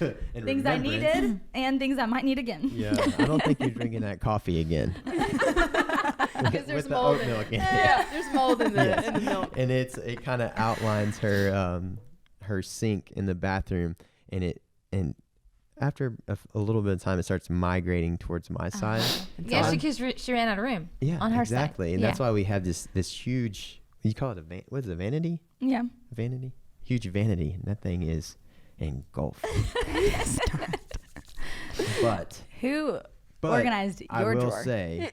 In Things I remembrance. needed and things I might need again. Yeah, I don't think you're drinking that coffee again. Because there's with the mold oat in milk it. in it. Yeah, there's mold in the, Yes. in the milk. And it kind of outlines her sink in the bathroom, and after a little bit of time, it starts migrating towards my side. Yeah, because she ran out of room. Yeah, on her exactly, side. and Yeah. that's why we have this huge. You call it what is it? Vanity? Yeah. Vanity? Huge vanity, and that thing is engulfed. But Who But organized your I will drawer? say,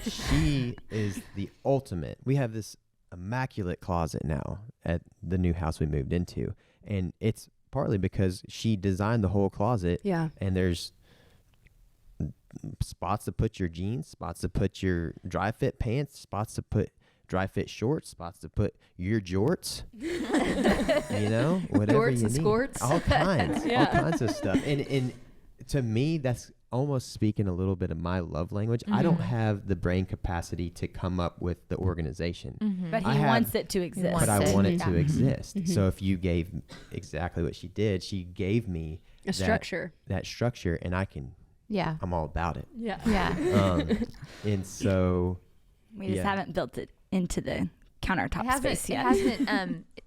she is the ultimate. We have this immaculate closet now at the new house we moved into, and it's partly because she designed the whole closet. Yeah. And there's spots to put your jeans, spots to put your dry fit pants, spots to put dry fit shorts, spots to put your jorts. You know, whatever Jorts you and need. skorts. All kinds, Yeah. all kinds of stuff. And to me, that's almost speaking a little bit of my love language. I don't have the brain capacity to come up with the organization, But I he have- wants it to exist. but I Wants it. want it Yeah. to exist. So if you gave exactly what she did, she gave me A structure. that structure, and Yeah. I'm all about it. Yeah. Yeah. And so We just Yeah. haven't built it into the countertop space yet.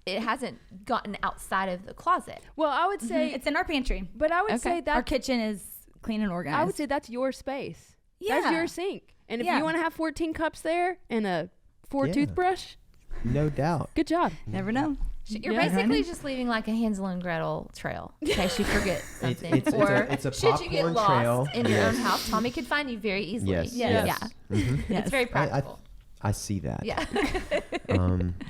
It hasn't gotten outside of the closet. Well, I would say, It's in our pantry. but I would Okay. say Our that kitchen is clean and organized. I would say that's your space. That's Yeah. your sink. And if Yeah. you want to have 14 cups there and a 4 Yeah. toothbrush, no doubt. good job. Never know. You're Yeah. basically just leaving like a Hansel and Gretel trail in case you forget something. it's a should you get popcorn lost trail. in your own Yes. house, Tommy could find you very easily. Yes. Yes. Yeah. Mhm. It's very practical. I see that. Yeah.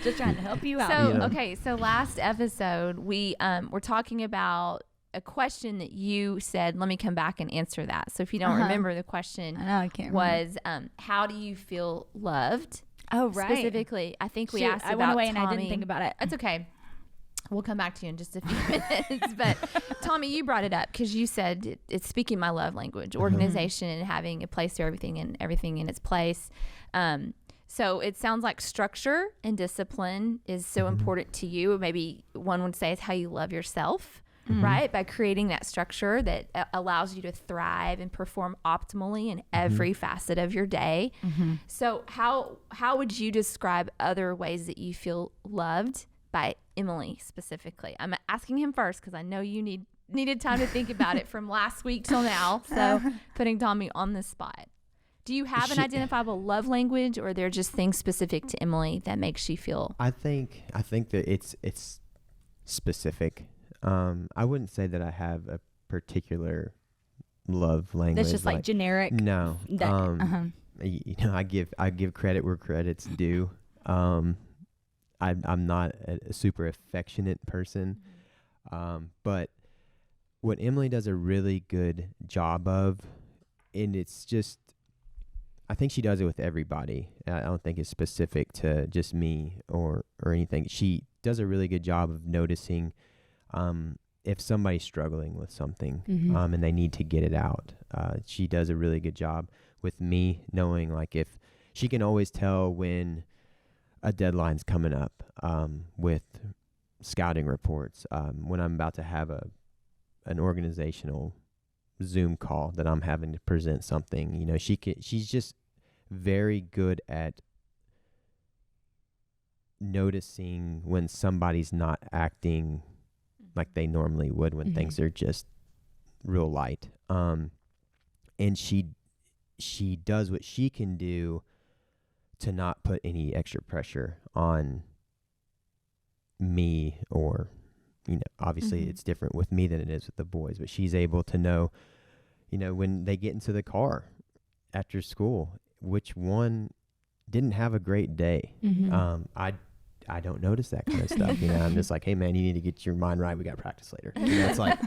Just trying to help you out. So, You know. okay. So last episode, we were talking about a question that you said, let me come back and answer that. So if you don't remember, the question I know, I can't remember. was, how do you feel loved? Oh, right. Specifically, I think we Shoot, asked I about went away and I Tommy. didn't think about it. It's okay. We'll come back to you in just a few minutes. But Tommy, you brought it up because you said it's speaking my love language, organization, and having a place for everything and everything in its place. So it sounds like structure and discipline is so important to you. Maybe one would say it's how you love yourself, right? By creating that structure that allows you to thrive and perform optimally in every facet of your day. So how would you describe other ways that you feel loved by Emily specifically? I'm asking him first because I know you needed time to think about it from last week till now. So putting Tommy on the spot. Do you have an identifiable love language, or are there just things specific to Emily that makes you feel? I think that it's specific. I wouldn't say that I have a particular love language. That's just like generic. No. That- You know, I give credit where credit's due. I'm not a super affectionate person, but what Emily does a really good job of, and it's just, I think she does it with everybody. I don't think it's specific to just me or anything. She does a really good job of noticing if somebody's struggling with something and they need to get it out. She does a really good job with me knowing, like, if she can always tell when a deadline's coming up with scouting reports, when I'm about to have an organizational Zoom call that I'm having to present something. You know, she's just very good at noticing when somebody's not acting like they normally would when things are just real light. And she does what she can do to not put any extra pressure on me, or, you know, obviously it's different with me than it is with the boys, but she's able to know, you know, when they get into the car after school, which one didn't have a great day. I don't notice that kind of stuff. You know, I'm just like, hey man, you need to get your mind right. We got practice later. You know, it's like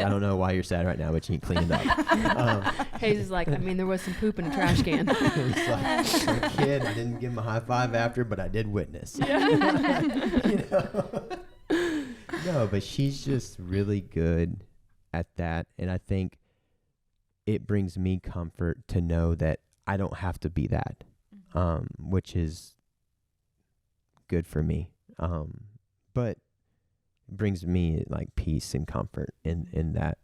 I don't know why you're sad right now, but you need to clean it up. Hayes is like, I mean, there was some poop in a trash can. It's like, a kid, I didn't give him a high five after, but I did witness. You know? No, but she's just really good at that. And I think it brings me comfort to know that I don't have to be that, which is good for me. But it brings me like peace and comfort in that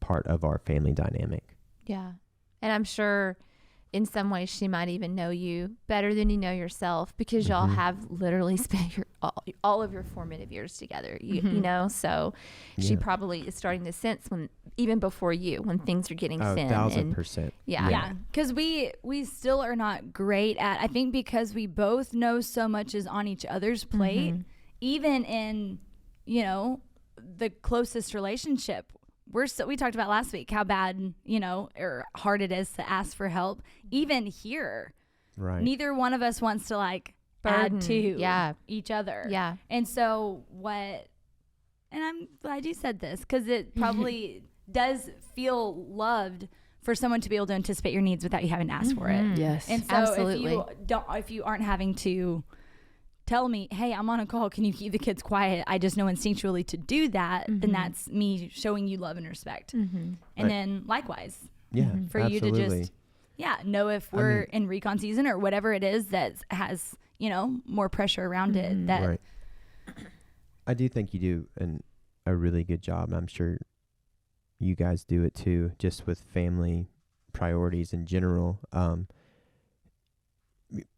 part of our family dynamic. Yeah. And I'm sure in some ways she might even know you better than you know yourself, because y'all have literally spent all of your formative years together, you know, so she probably is starting to sense when, even before you, when things are getting thin. 1,000%. Yeah. Because we still are not great at, I think because we both know so much is on each other's plate, even in, you know, the closest relationship. We talked about last week how bad, you know, or hard it is to ask for help. Even here, Right. neither one of us wants to like add to each other. Yeah. And so and I'm glad you said this, because it probably does feel loved for someone to be able to anticipate your needs without you having to ask for it. Yes. And so Absolutely. if you aren't having to tell me, hey, I'm on a call, can you keep the kids quiet? I just know instinctually to do that, then that's me showing you love and respect. And then likewise, for you to just, know if we're in recon season or whatever it is that has, you know, more pressure around it. That Right. I do think you do a really good job. I'm sure you guys do it too, just with family priorities in general.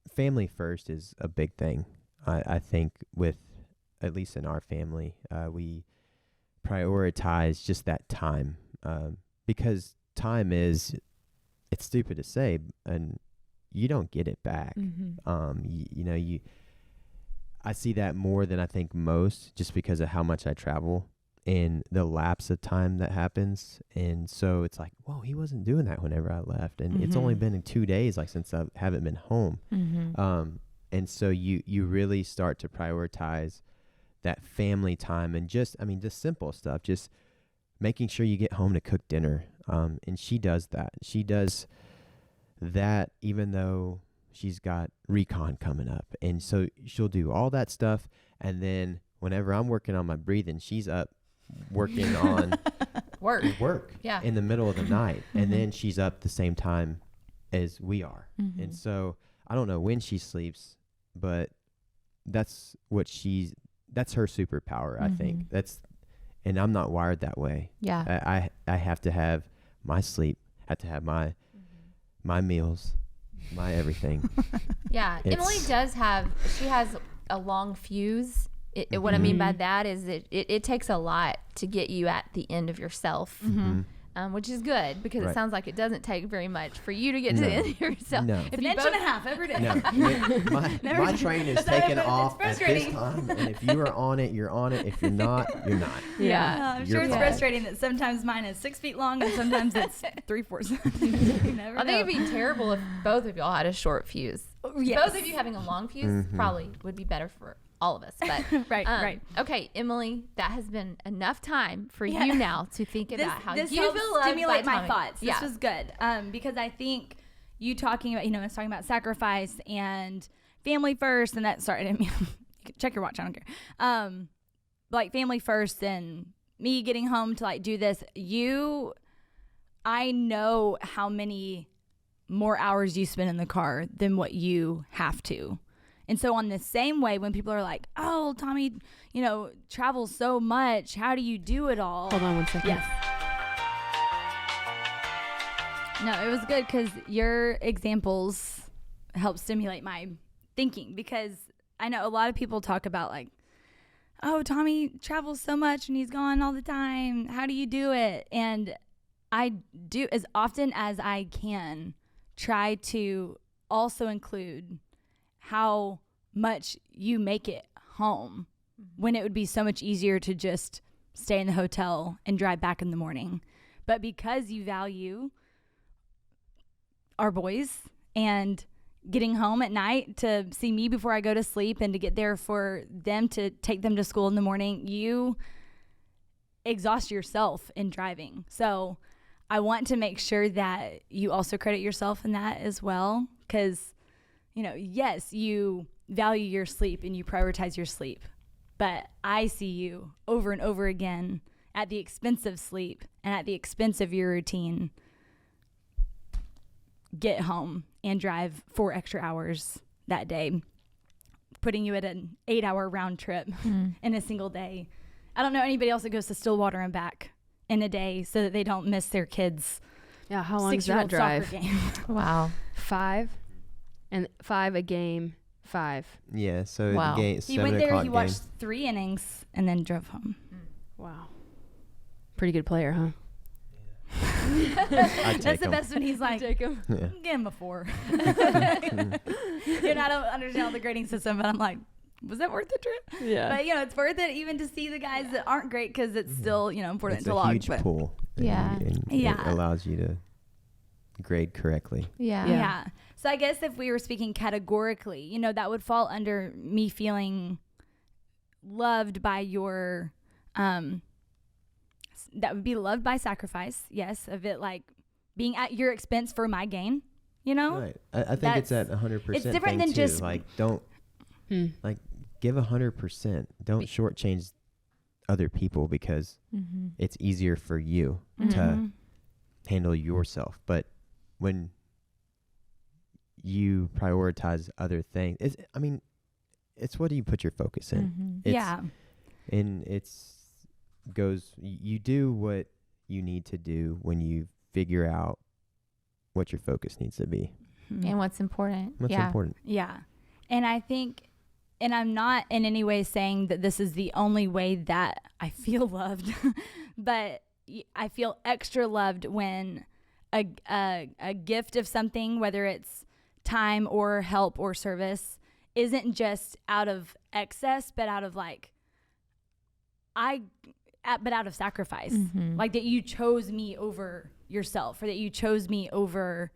Family first is a big thing. I think with, at least in our family, we prioritize just that time, because time is, it's stupid to say, and you don't get it back. I see that more than I think most, just because of how much I travel and the lapse of time that happens. And so it's like, whoa, he wasn't doing that whenever I left. And it's only been in 2 days, like, since I haven't been home. And so you really start to prioritize that family time, and just simple stuff, just making sure you get home to cook dinner. And she does that. She does that even though she's got recon coming up. And so she'll do all that stuff. And then whenever I'm working on my breathing, she's up working on work in the middle of the night. And then she's up the same time as we are. And so I don't know when she sleeps, but that's her superpower. I think and I'm not wired that way. I have to have my sleep, have to have my meals, my everything. Emily she has a long fuse. What I mean by that is that it takes a lot to get you at the end of yourself. Which is good, because it sounds like it doesn't take very much for you to get to the end of yourself. No. it's an inch and a half every day. No. my train is taken off at this time, and if you are on it, you're on it. If you're not, you're not. I'm sure it's frustrating that sometimes mine is 6 feet long and sometimes it's 3/4. I think it'd be terrible if both of y'all had a short fuse. Both of you having a long fuse probably would be better for all of us, but right. Okay, Emily, that has been enough time for you now to think about how this you helps feel loved stimulate by my Tommy. thoughts. This was good, because I think you talking about, us talking about sacrifice and family first, and that. Sorry, I didn't mean. Check your watch. I don't care. Like family first, and me getting home to like do this. I know how many more hours you spend in the car than what you have to. And so on the same way, when people are like, oh, Tommy, travels so much, how do you do it all? Hold on 1 second. Yes. No, it was good because your examples help stimulate my thinking, because I know a lot of people talk about like, oh, Tommy travels so much and he's gone all the time. How do you do it? And I do, as often as I can, try to also include how much you make it home, when it would be so much easier to just stay in the hotel and drive back in the morning. But because you value our boys and getting home at night to see me before I go to sleep and to get there for them to take them to school in the morning, you exhaust yourself in driving. So I want to make sure that you also credit yourself in that as well, because yes, you value your sleep and you prioritize your sleep, but I see you over and over again at the expense of sleep and at the expense of your routine get home and drive 4 extra hours that day, putting you at an 8-hour round trip in a single day. I don't know anybody else that goes to Stillwater and back in a day so that they don't miss their kids' Yeah, how long is that 6-year-old drive? soccer game. Wow. 5 and 5 a game. 5. Yeah, so Wow. the game, He 7 went there, o'clock he game. watched 3 innings, and then drove home. Wow. Pretty good player, huh? I'd take That's the him. best when he's like, Take him. Yeah. give him a 4. I don't understand all the grading system, but I'm like, was that worth the trip? Yeah. But, it's worth it even to see the guys that aren't great because it's still, important It's to a log. huge but pool. Yeah. And Yeah. it allows you to grade correctly. Yeah. Yeah. So I guess if we were speaking categorically, that would fall under me feeling loved by your, that would be loved by sacrifice. Yes. Of it like being at your expense for my gain, Right. I think it's at 100%. It's different than too. just- like don't like give 100%. Don't shortchange other people because it's easier for you to handle yourself. But when you prioritize other things, it's what do you put your focus in? It's, yeah. And you do what you need to do when you figure out what your focus needs to be. And what's important. What's important. Yeah. And I think, and I'm not in any way saying that this is the only way that I feel loved, but I feel extra loved when a gift of something, whether it's time or help or service, isn't just out of excess, but out of out of sacrifice. Like that you chose me over yourself, or that you chose me over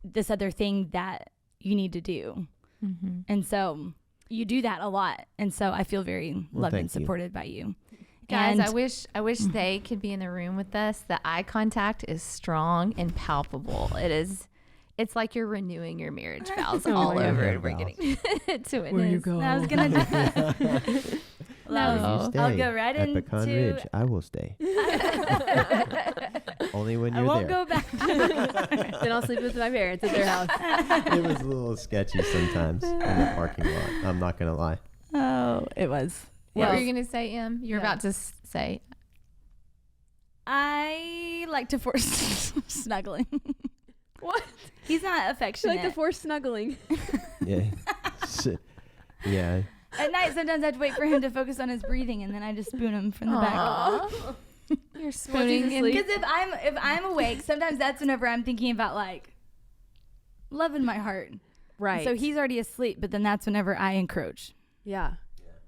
this other thing that you need to do. And so you do that a lot. And so I feel very loved and thank you. supported by you. Guys, And I wish they could be in the room with us. The eye contact is strong and palpable. It's like you're renewing your marriage vows all over, and we're getting to it. Where you go? I was going to No. I'll go right at Pecan into- Ridge. I will stay. Only when I you're won't there. go back. Then I'll sleep with my parents at their house. It was a little sketchy sometimes in the parking lot. I'm not gonna lie. Oh, it was. What Well, were you going to say, Em? You're Yeah. about to say. I like to force snuggling. What? He's not I affectionate. like the forced snuggling. Yeah. Shit. Yeah. At night, sometimes I have to wait for him to focus on his breathing, and then I just spoon him from the back. Aw. You're spooning in. Because if I'm awake, sometimes that's whenever I'm thinking about love in my heart. Right. So he's already asleep, but then that's whenever I encroach. Yeah.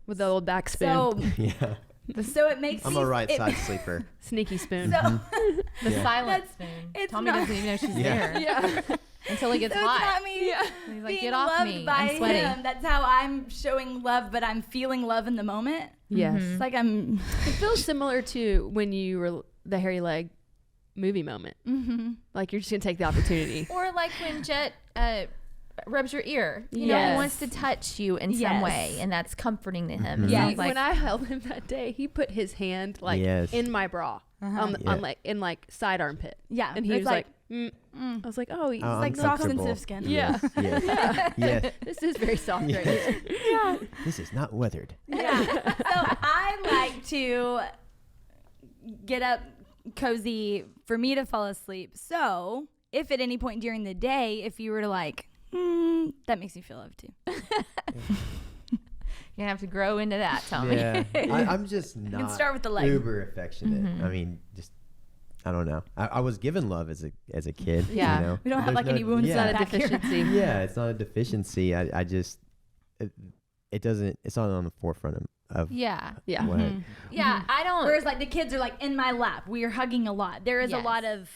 With the old back spoon. So Yeah. so it makes I'm me a right it- side sleeper. Sneaky spoon. So The Yeah. silent That's- spoon. it's Tommy not- doesn't even know she's Yeah. there Yeah. until he gets so hot. it's not me He's like, being get off loved me. by I'm sweaty. him. That's how I'm showing love, but I'm feeling love in the moment. Yes. It's like I'm. It feels similar to when you were the hairy leg movie moment. Like you're just going to take the opportunity. Or like when Jet rubs your ear. You know, he Yes. wants to touch you in some Yes. way, and that's comforting to him. It Yes. sounds like When I held him that day, he put his hand Yes. in my bra, on Yeah. side armpit. Yeah. And he it's was like, I was like, oh, he's Oh, like I'm soft, comfortable. sensitive skin. Yeah. Yes. Yes. Yes. this is very soft right Yes. here. This is not weathered. Yeah. So I like to get up cozy for me to fall asleep. So if at any point during the day, if you were to that makes me feel loved too. you're gonna have to grow into that, Tommy. Yeah. I'm just not can start with the leg. uber affectionate. I mean, just I don't know. I was given love as a kid. Yeah. You know? We don't have There's any wounds yeah. on Not a back here. deficiency. Yeah, it's not a deficiency. I just it doesn't. It's not on the forefront of Yeah. Yeah. what Yeah. I don't. Whereas the kids are in my lap. We are hugging a lot. There is a Yes. lot of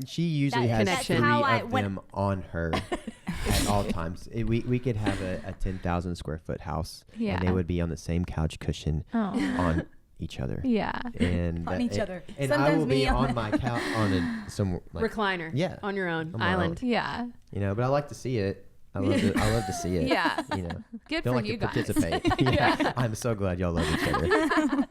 she usually That- has Connection. three How of them on her at all times. We could have a 10,000 square foot house, Yeah. and they would be on the same couch cushion Oh. on each other. Yeah. And On each other. And I Sometimes will me be on on my couch on some Recliner. Yeah. On your own On my island. Yeah. but I like to see it. I love to see it. Yeah. You know, Good feel for like you to guys. participate. Yeah. I'm so glad y'all love each other.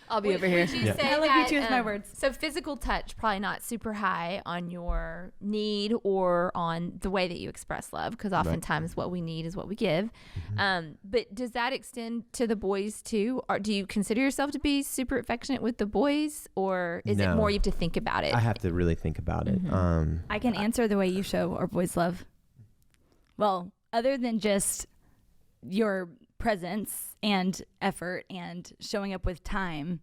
I'll be over here. Would you Yeah. say I love you that, too with my words. So physical touch, probably not super high on your need or on the way that you express love, because oftentimes what we need is what we give. But does that extend to the boys too? Or do you consider yourself to be super affectionate with the boys, or is it No. more you have to think about it? I have to really think about it. I can answer the way you show our boys love. Well, other than just your presence and effort and showing up with time,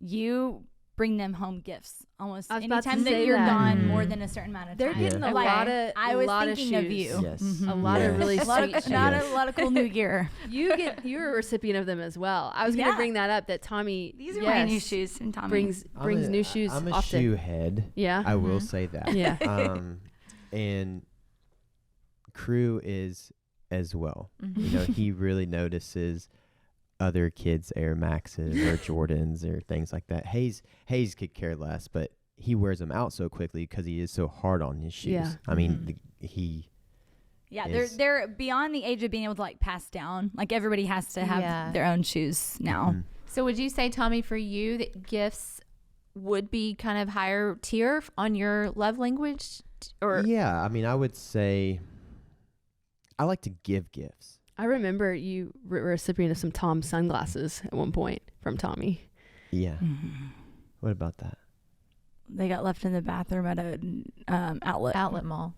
you bring them home gifts almost I was about to anytime that say you're that. gone more than a certain amount of They're time. getting a Like, lot of I was thinking of shoes. you. Yes. A lot of really A lot sweet of, shoes. not Yes. a lot of cool new gear. You're a recipient of them as well. I was going to Yeah. bring that up, that Tommy These are my new shoes, and Tommy brings new shoes I'm a often. shoe head. Yeah. I will say that. Yeah. And Crew is as well. You know, he really notices other kids' Air Maxes or Jordans or things like that. Hayes could care less, but he wears them out so quickly because he is so hard on his shoes. Yeah. I mean, Yeah, is- they're beyond the age of being able to like pass down. Like everybody has to have Yeah. their own shoes now. So would you say, Tommy, for you, that gifts would be kind of higher tier on your love language? Or Yeah, I mean, I would say I like to give gifts. I remember you were a recipient of some Tom sunglasses at one point from Tommy. Yeah. What about that? They got left in the bathroom at a outlet mall.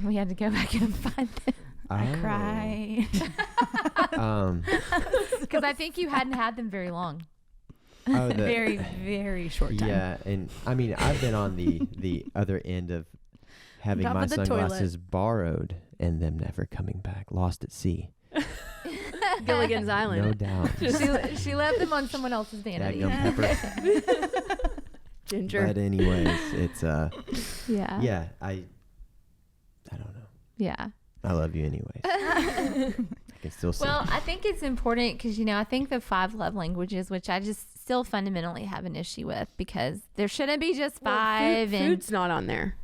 We had to go back and find them I cried. because I think you hadn't had them very long. Very, very short time. Yeah, and I mean, I've been on the other end of having Top my of the sunglasses borrowed and them never coming back, lost at sea. Gilligan's No Island. doubt. she left them on someone else's vanity. Daggum pepper. Ginger. But anyways, it's Yeah. yeah, I don't know. Yeah. I love you anyways. I can still say. Well, I think it's important because, you know, I think the 5 love languages, which I just still fundamentally have an issue with, because there shouldn't be just 5. Food's not on there.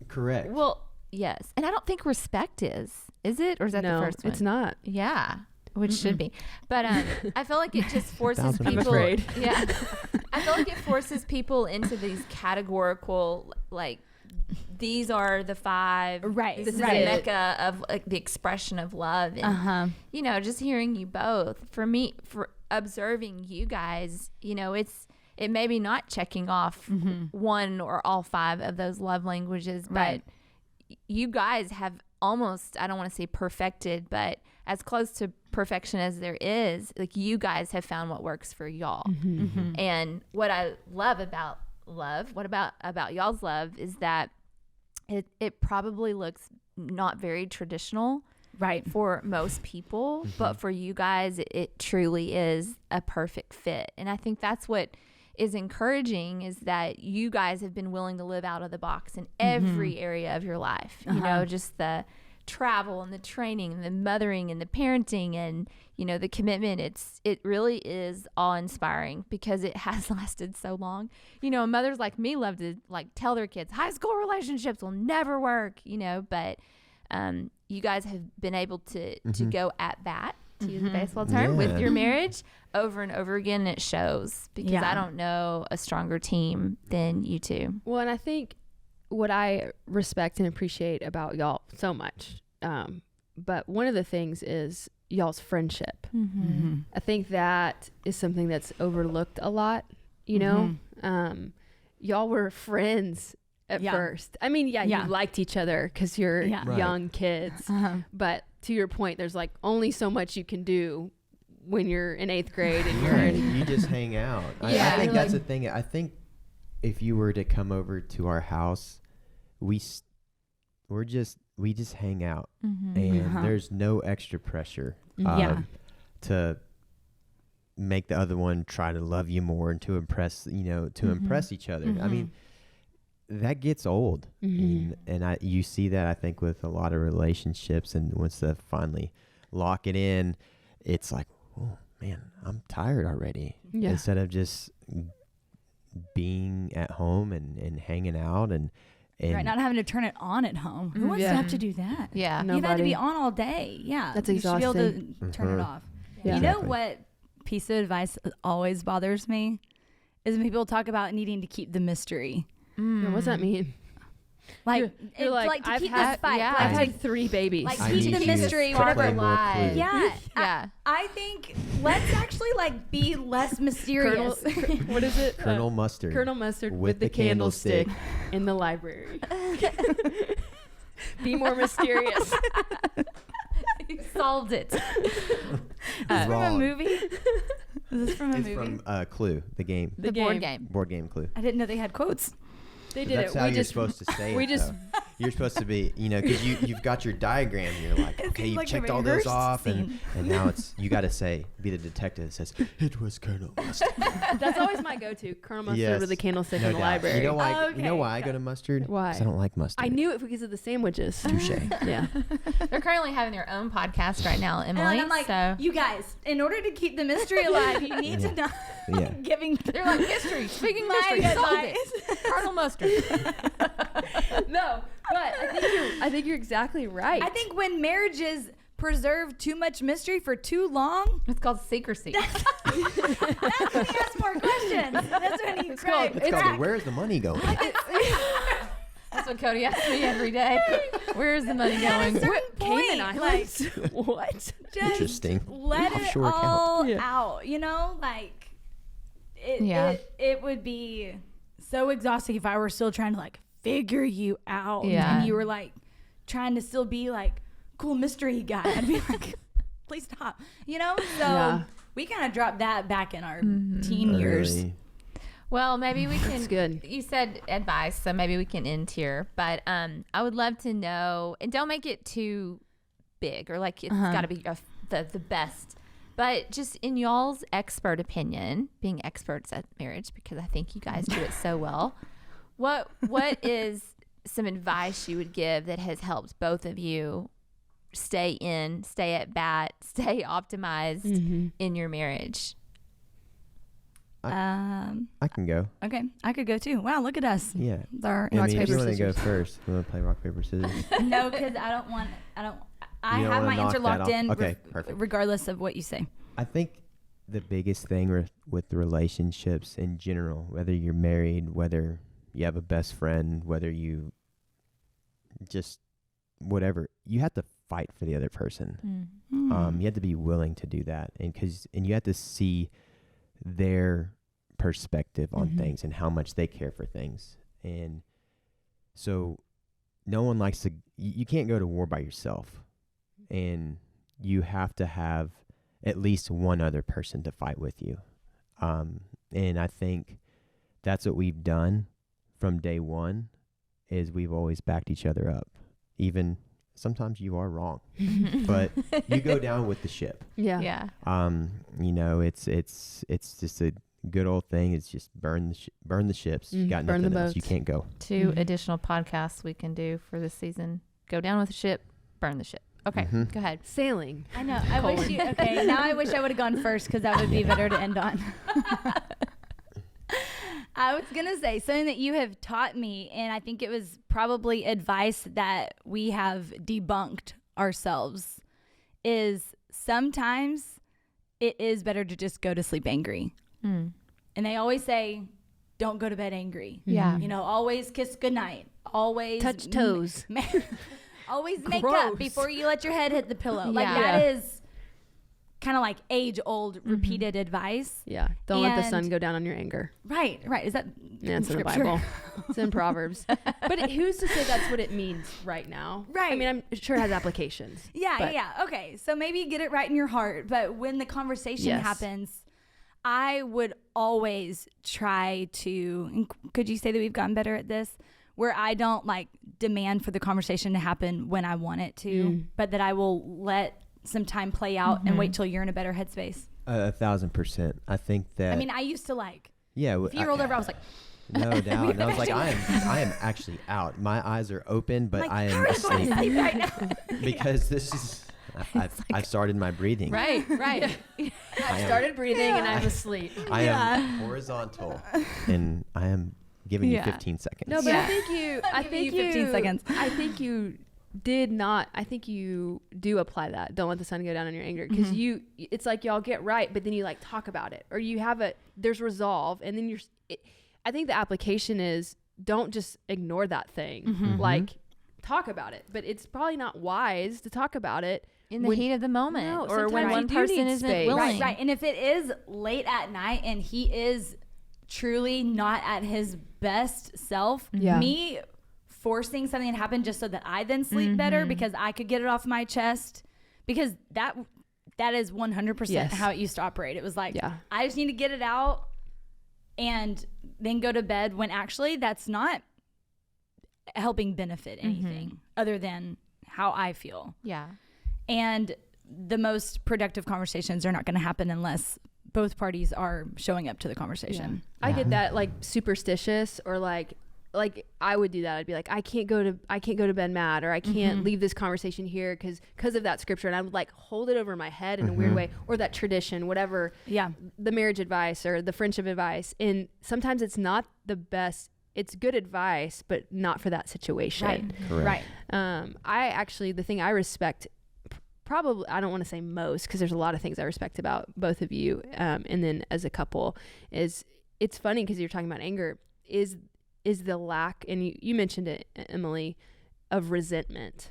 Correct. Well, yes. And I don't think respect is it? Or is that No, the first one? it's not. Yeah. Which should be. But I feel like it just forces 1,000%. people. I'm afraid. Yeah. I feel like it forces people into these categorical, like, these are the 5. Right, This is right. the mecca of like the expression of love. And, you know, just hearing you both, for me, for observing you guys, you know, it may be not checking off one or all 5 of those love languages, Right. but you guys have almost, I don't want to say perfected, but as close to perfection as there is, like, you guys have found what works for y'all. And what I love about love, what about y'all's love, is that it probably looks not very traditional, Right. for most people, but for you guys, it truly is a perfect fit. And I think that's what is encouraging, is that you guys have been willing to live out of the box in every area of your life. You know, just the travel and the training and the mothering and the parenting and, you know, the commitment. It really is awe-inspiring because it has lasted so long. You know, mothers like me love to like tell their kids high school relationships will never work, you know, but you guys have been able to go at bat, to use the baseball term, with your marriage over and over again. And it shows, because I don't know a stronger team than you two. Well, and I think what I respect and appreciate about y'all so much, but one of the things is y'all's friendship. I think that is something that's overlooked a lot, you know. Y'all were friends at first. I mean, you liked each other because you're young kids, but to your point, there's like only so much you can do when you're in 8th grade and you're in you just hang out. I think that's the thing. I think if you were to come over to our house, we just hang out, and there's no extra pressure to make the other one try to love you more and to impress, impress each other. I mean, that gets old, and you see that, I think, with a lot of relationships, and once they finally lock it in, it's like, oh man, I'm tired already. Instead of just being at home and hanging out, and And right, not having to turn it on at home. Who wants to have to do that? Yeah. You've had to Nobody. be on all day. Yeah. That's You should be able exhausting. to turn it off. Yeah. You know Exactly. what piece of advice always bothers me is when people talk about needing to keep the mystery. What does that mean? Like, You're like, to I've keep had- this fight. yeah. like, I've to- had 3 babies. like, I keep need the you mystery, to whatever. play more lies. clues. Yeah. Yeah. I think let's actually like be less mysterious. What is it? Colonel Mustard. Colonel Mustard with with the the candlestick in the library. Be more mysterious. You solved it. Is this from a Wrong. movie? Is this from a It's movie? from Clue, the game. The board game. Board game Clue. I didn't know they had quotes. They But did that's it. how We you're just supposed to say we it. just- though. You're supposed to be, because you've got your diagram. And you're like, okay, you've like a checked all those rehearsed off, scene. and now you got to be the detective that says it was Colonel Mustard. That's always my go-to. Colonel Mustard Yes, with a candlestick no in the doubt. library. You know why? Okay. You know why I go to mustard? Why? 'Cause I don't like mustard. I knew it because of the sandwiches. Touche. Yeah. They're currently having their own podcast right now, And Emily. I'm like, so you guys, in order to keep the mystery alive, you need to not Yeah. giving. they're like mystery. Speaking of My mystery, solved advice. it. Colonel Mustard. No, but I think you're exactly right. I think when marriages preserve too much mystery for too long, It's called secrecy. that's when he asks more questions. That's when he crags. It's called where's the money going? That's what Cody asks me every day. Where's the money At a going? certain point, Cayman like, Islands. What? just Interesting. let it Offshore account. all Yeah. out. Like Yeah. it would be so exhausting if I were still trying to like figure you out, Yeah. and you were like trying to still be like cool mystery guy. I'd be like, please stop. So Yeah. we kind of dropped that back in our teen years. Really? Well, maybe we can. That's good. You said advice, so maybe we can end here. But I would love to know, and don't make it too big or like it's got to be the best. But just in y'all's expert opinion, being experts at marriage, because I think you guys do it so well. What is some advice you would give that has helped both of you stay at bat, stay optimized in your marriage? I can go. Okay, I could go too. Wow, look at us. Yeah. Our I Rock, mean, if paper, you want to go scissors. first, you want to play rock, paper, scissors? no, because I don't. I You don't have wanna my answer knock that locked off? in, Okay, perfect. regardless of what you say. I think the biggest thing with the relationships in general, whether you're married, whether you have a best friend, whether you just whatever, you have to fight for the other person. You have to be willing to do that, and you have to see their perspective on things and how much they care for things. And so no one likes to, you can't go to war by yourself, and you have to have at least one other person to fight with you. And I think that's what we've done from day one, is we've always backed each other up. Even sometimes you are wrong, but you go down with the ship. Yeah. Yeah. It's just a good old thing. It's just burn the ships. You got burn the nothing else. You boats. can't go. 2 additional podcasts we can do for this season. Go down with the ship, burn the ship. Okay, go ahead. Sailing. I know. I wish you. Okay, now I wish I would have gone first because that would be better to end on. I was gonna say something that you have taught me, and I think it was probably advice that we have debunked ourselves. Is sometimes it is better to just go to sleep angry, and they always say, "Don't go to bed angry." Yeah. Always kiss goodnight. Always Touch toes. Always make Gross. up before you let your head hit the pillow. Like Yeah. that is kind of like age-old repeated advice. Yeah. Don't let the sun And- go down on your anger. Right. Is that Yeah, it's in the scripture? Bible. It's in Proverbs. But who's to say that's what it means right now? Right. I mean, I'm sure it has applications. Yeah, but yeah. Okay. So maybe get it right in your heart. But when the conversation Yes. happens, I would always try to, and could you say that we've gotten better at this? Where I don't like demand for the conversation to happen when I want it to, but that I will let some time play out and wait till you're in a better headspace. 1,000%. I think that. I mean, I used to like, yeah. if you rolled over, I was like, No doubt. And I was like, I am actually out. My eyes are open, but like, I how am are you going to asleep sleep right now? because this is. I've started my breathing. Right. I started breathing and I'm asleep. I am horizontal, and I am giving you 15 seconds. No, but I think you. I think you. 15 seconds. I think you did not. I think you do apply that. Don't let the sun go down on your anger, because it's like y'all get right, but then you like talk about it, or you have there's resolve, and then I think the application is don't just ignore that thing. Like talk about it, but it's probably not wise to talk about it in the heat of the moment, or when sometimes one you do person need isn't space. willing. Right. And if it is late at night and he is truly not at his best self, me forcing something to happen just so that I then sleep better because I could get it off my chest, because that is 100% how it used to operate. It was like, I just need to get it out and then go to bed, when actually that's not helping benefit anything other than how I feel. Yeah. And the most productive conversations are not going to happen unless both parties are showing up to the conversation. I get that, like superstitious, or like I would do that. I'd be like, I can't go to bed mad, or I can't leave this conversation here because of that scripture, and I would like hold it over my head in a weird way, or that tradition, whatever. Yeah, the marriage advice or the friendship advice, and sometimes it's not the best. It's good advice, but not for that situation. Right. Correct. Right. I actually, the thing I respect, probably, I don't want to say most, because there's a lot of things I respect about both of you, and then as a couple, is it's funny because you're talking about anger, is the lack, and you mentioned it, Emily, of resentment.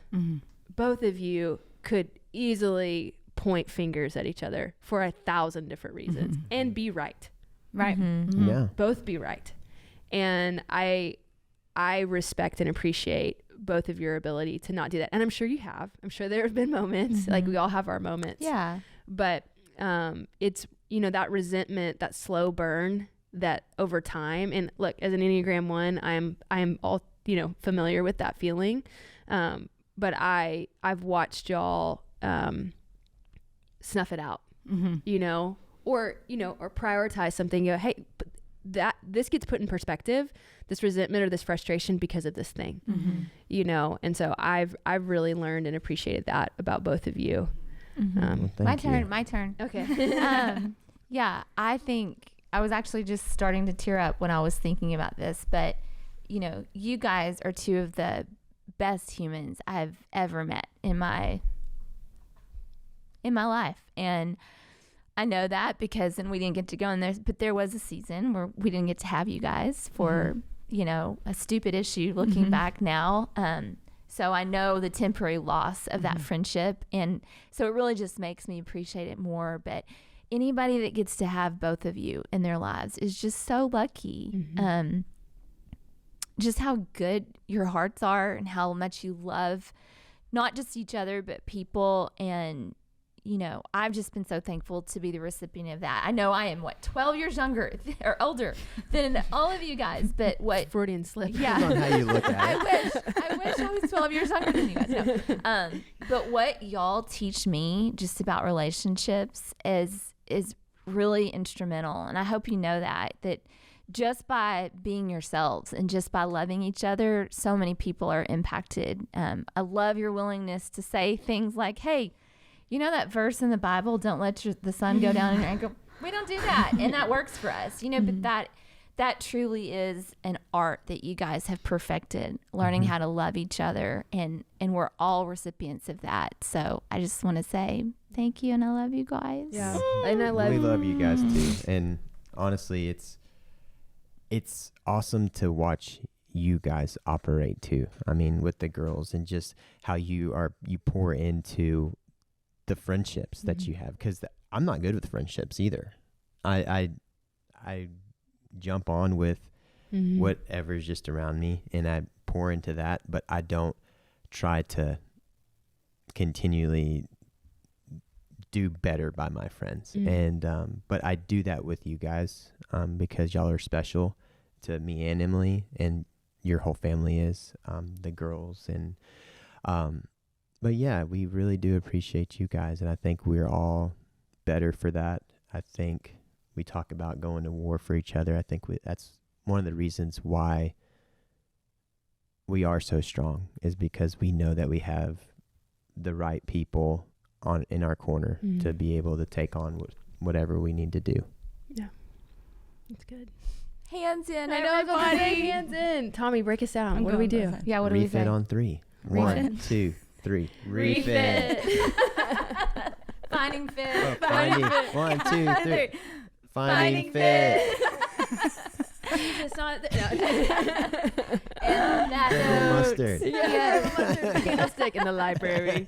Both of you could easily point fingers at each other for 1,000 different reasons and be right. Right. Yeah. Both be right. And I respect and appreciate both of your ability to not do that. And I'm sure you have. I'm sure there have been moments, like we all have our moments. Yeah. But it's, that resentment, that slow burn, that over time, and look, as an Enneagram 1, I'm all, familiar with that feeling. But I've watched y'all snuff it out, or prioritize something. Hey, this gets put in perspective, this resentment or this frustration, because of this thing, and so I've really learned and appreciated that about both of you. Well, my turn. Okay. Yeah, I think I was actually just starting to tear up when I was thinking about this, but you guys are two of the best humans I've ever met in my life, and I know that because, and we didn't get to go in there, but there was a season where we didn't get to have you guys for, a stupid issue looking back now. So I know the temporary loss of that friendship. And so it really just makes me appreciate it more. But anybody that gets to have both of you in their lives is just so lucky. Just how good your hearts are and how much you love not just each other, but people. And I've just been so thankful to be the recipient of that. I know I am 12 years younger or older than all of you guys, but what Freudian slip. Yeah. Depends on how you look at it. I wish I was 12 years younger than you guys. No. But what y'all teach me just about relationships is really instrumental. And I hope you know that just by being yourselves and just by loving each other, so many people are impacted. I love your willingness to say things like, hey, that verse in the Bible, don't let the sun go down in your anger. We don't do that. And that works for us, but that truly is an art that you guys have perfected, learning how to love each other. And we're all recipients of that. So I just want to say thank you. And I love you guys. Yeah. And I love We love you guys too. And honestly, it's awesome to watch you guys operate too. I mean, with the girls, and just how you pour into the friendships that you have, because I'm not good with friendships either. I jump on with whatever's just around me, and I pour into that, but I don't try to continually do better by my friends. And but I do that with you guys, because y'all are special to me and Emily, and your whole family is, the girls, and but yeah, we really do appreciate you guys, and I think we're all better for that. I think we talk about going to war for each other. I think that's one of the reasons why we are so strong, is because we know that we have the right people in our corner to be able to take on whatever we need to do. Yeah, that's good. Hands in, I know, I was about to say everybody. hands in. Tommy, break us down. I'm What do we going do? with it. Yeah, what do we Refit say? on 3. 1, 2, 3. Refit. Finding fit. Oh, finding. 1, 2, 3. Finding fit. It's not. And on that Little note, mustard. Yeah, candlestick in the library.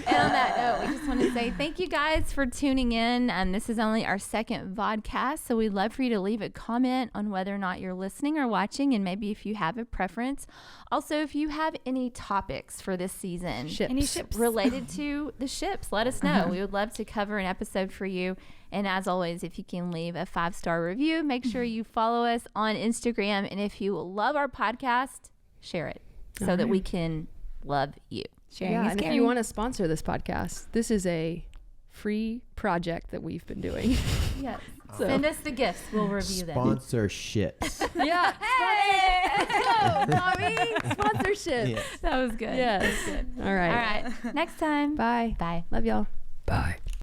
And on that note, we just want to say thank you guys for tuning in. This is only our second VODCAST, so we'd love for you to leave a comment on whether or not you're listening or watching, and maybe if you have a preference. Also, if you have any topics for this season, Any ships related to the ships, let us know. We would love to cover an episode for you. And as always, if you can leave a 5-star review, make sure you follow us on Instagram. And if you love our podcast, share it so that we can love you. Sharing Yeah, is and if caring. you want to sponsor this podcast, this is a free project that we've been doing. Yes. So- Send us the gifts. We'll review them. Sponsorships. Yeah. Let's go, Tommy. Sponsorship. Yeah. That was good. Yes. That was good. All right. All right. Next time. Bye. Bye. Love y'all. Bye.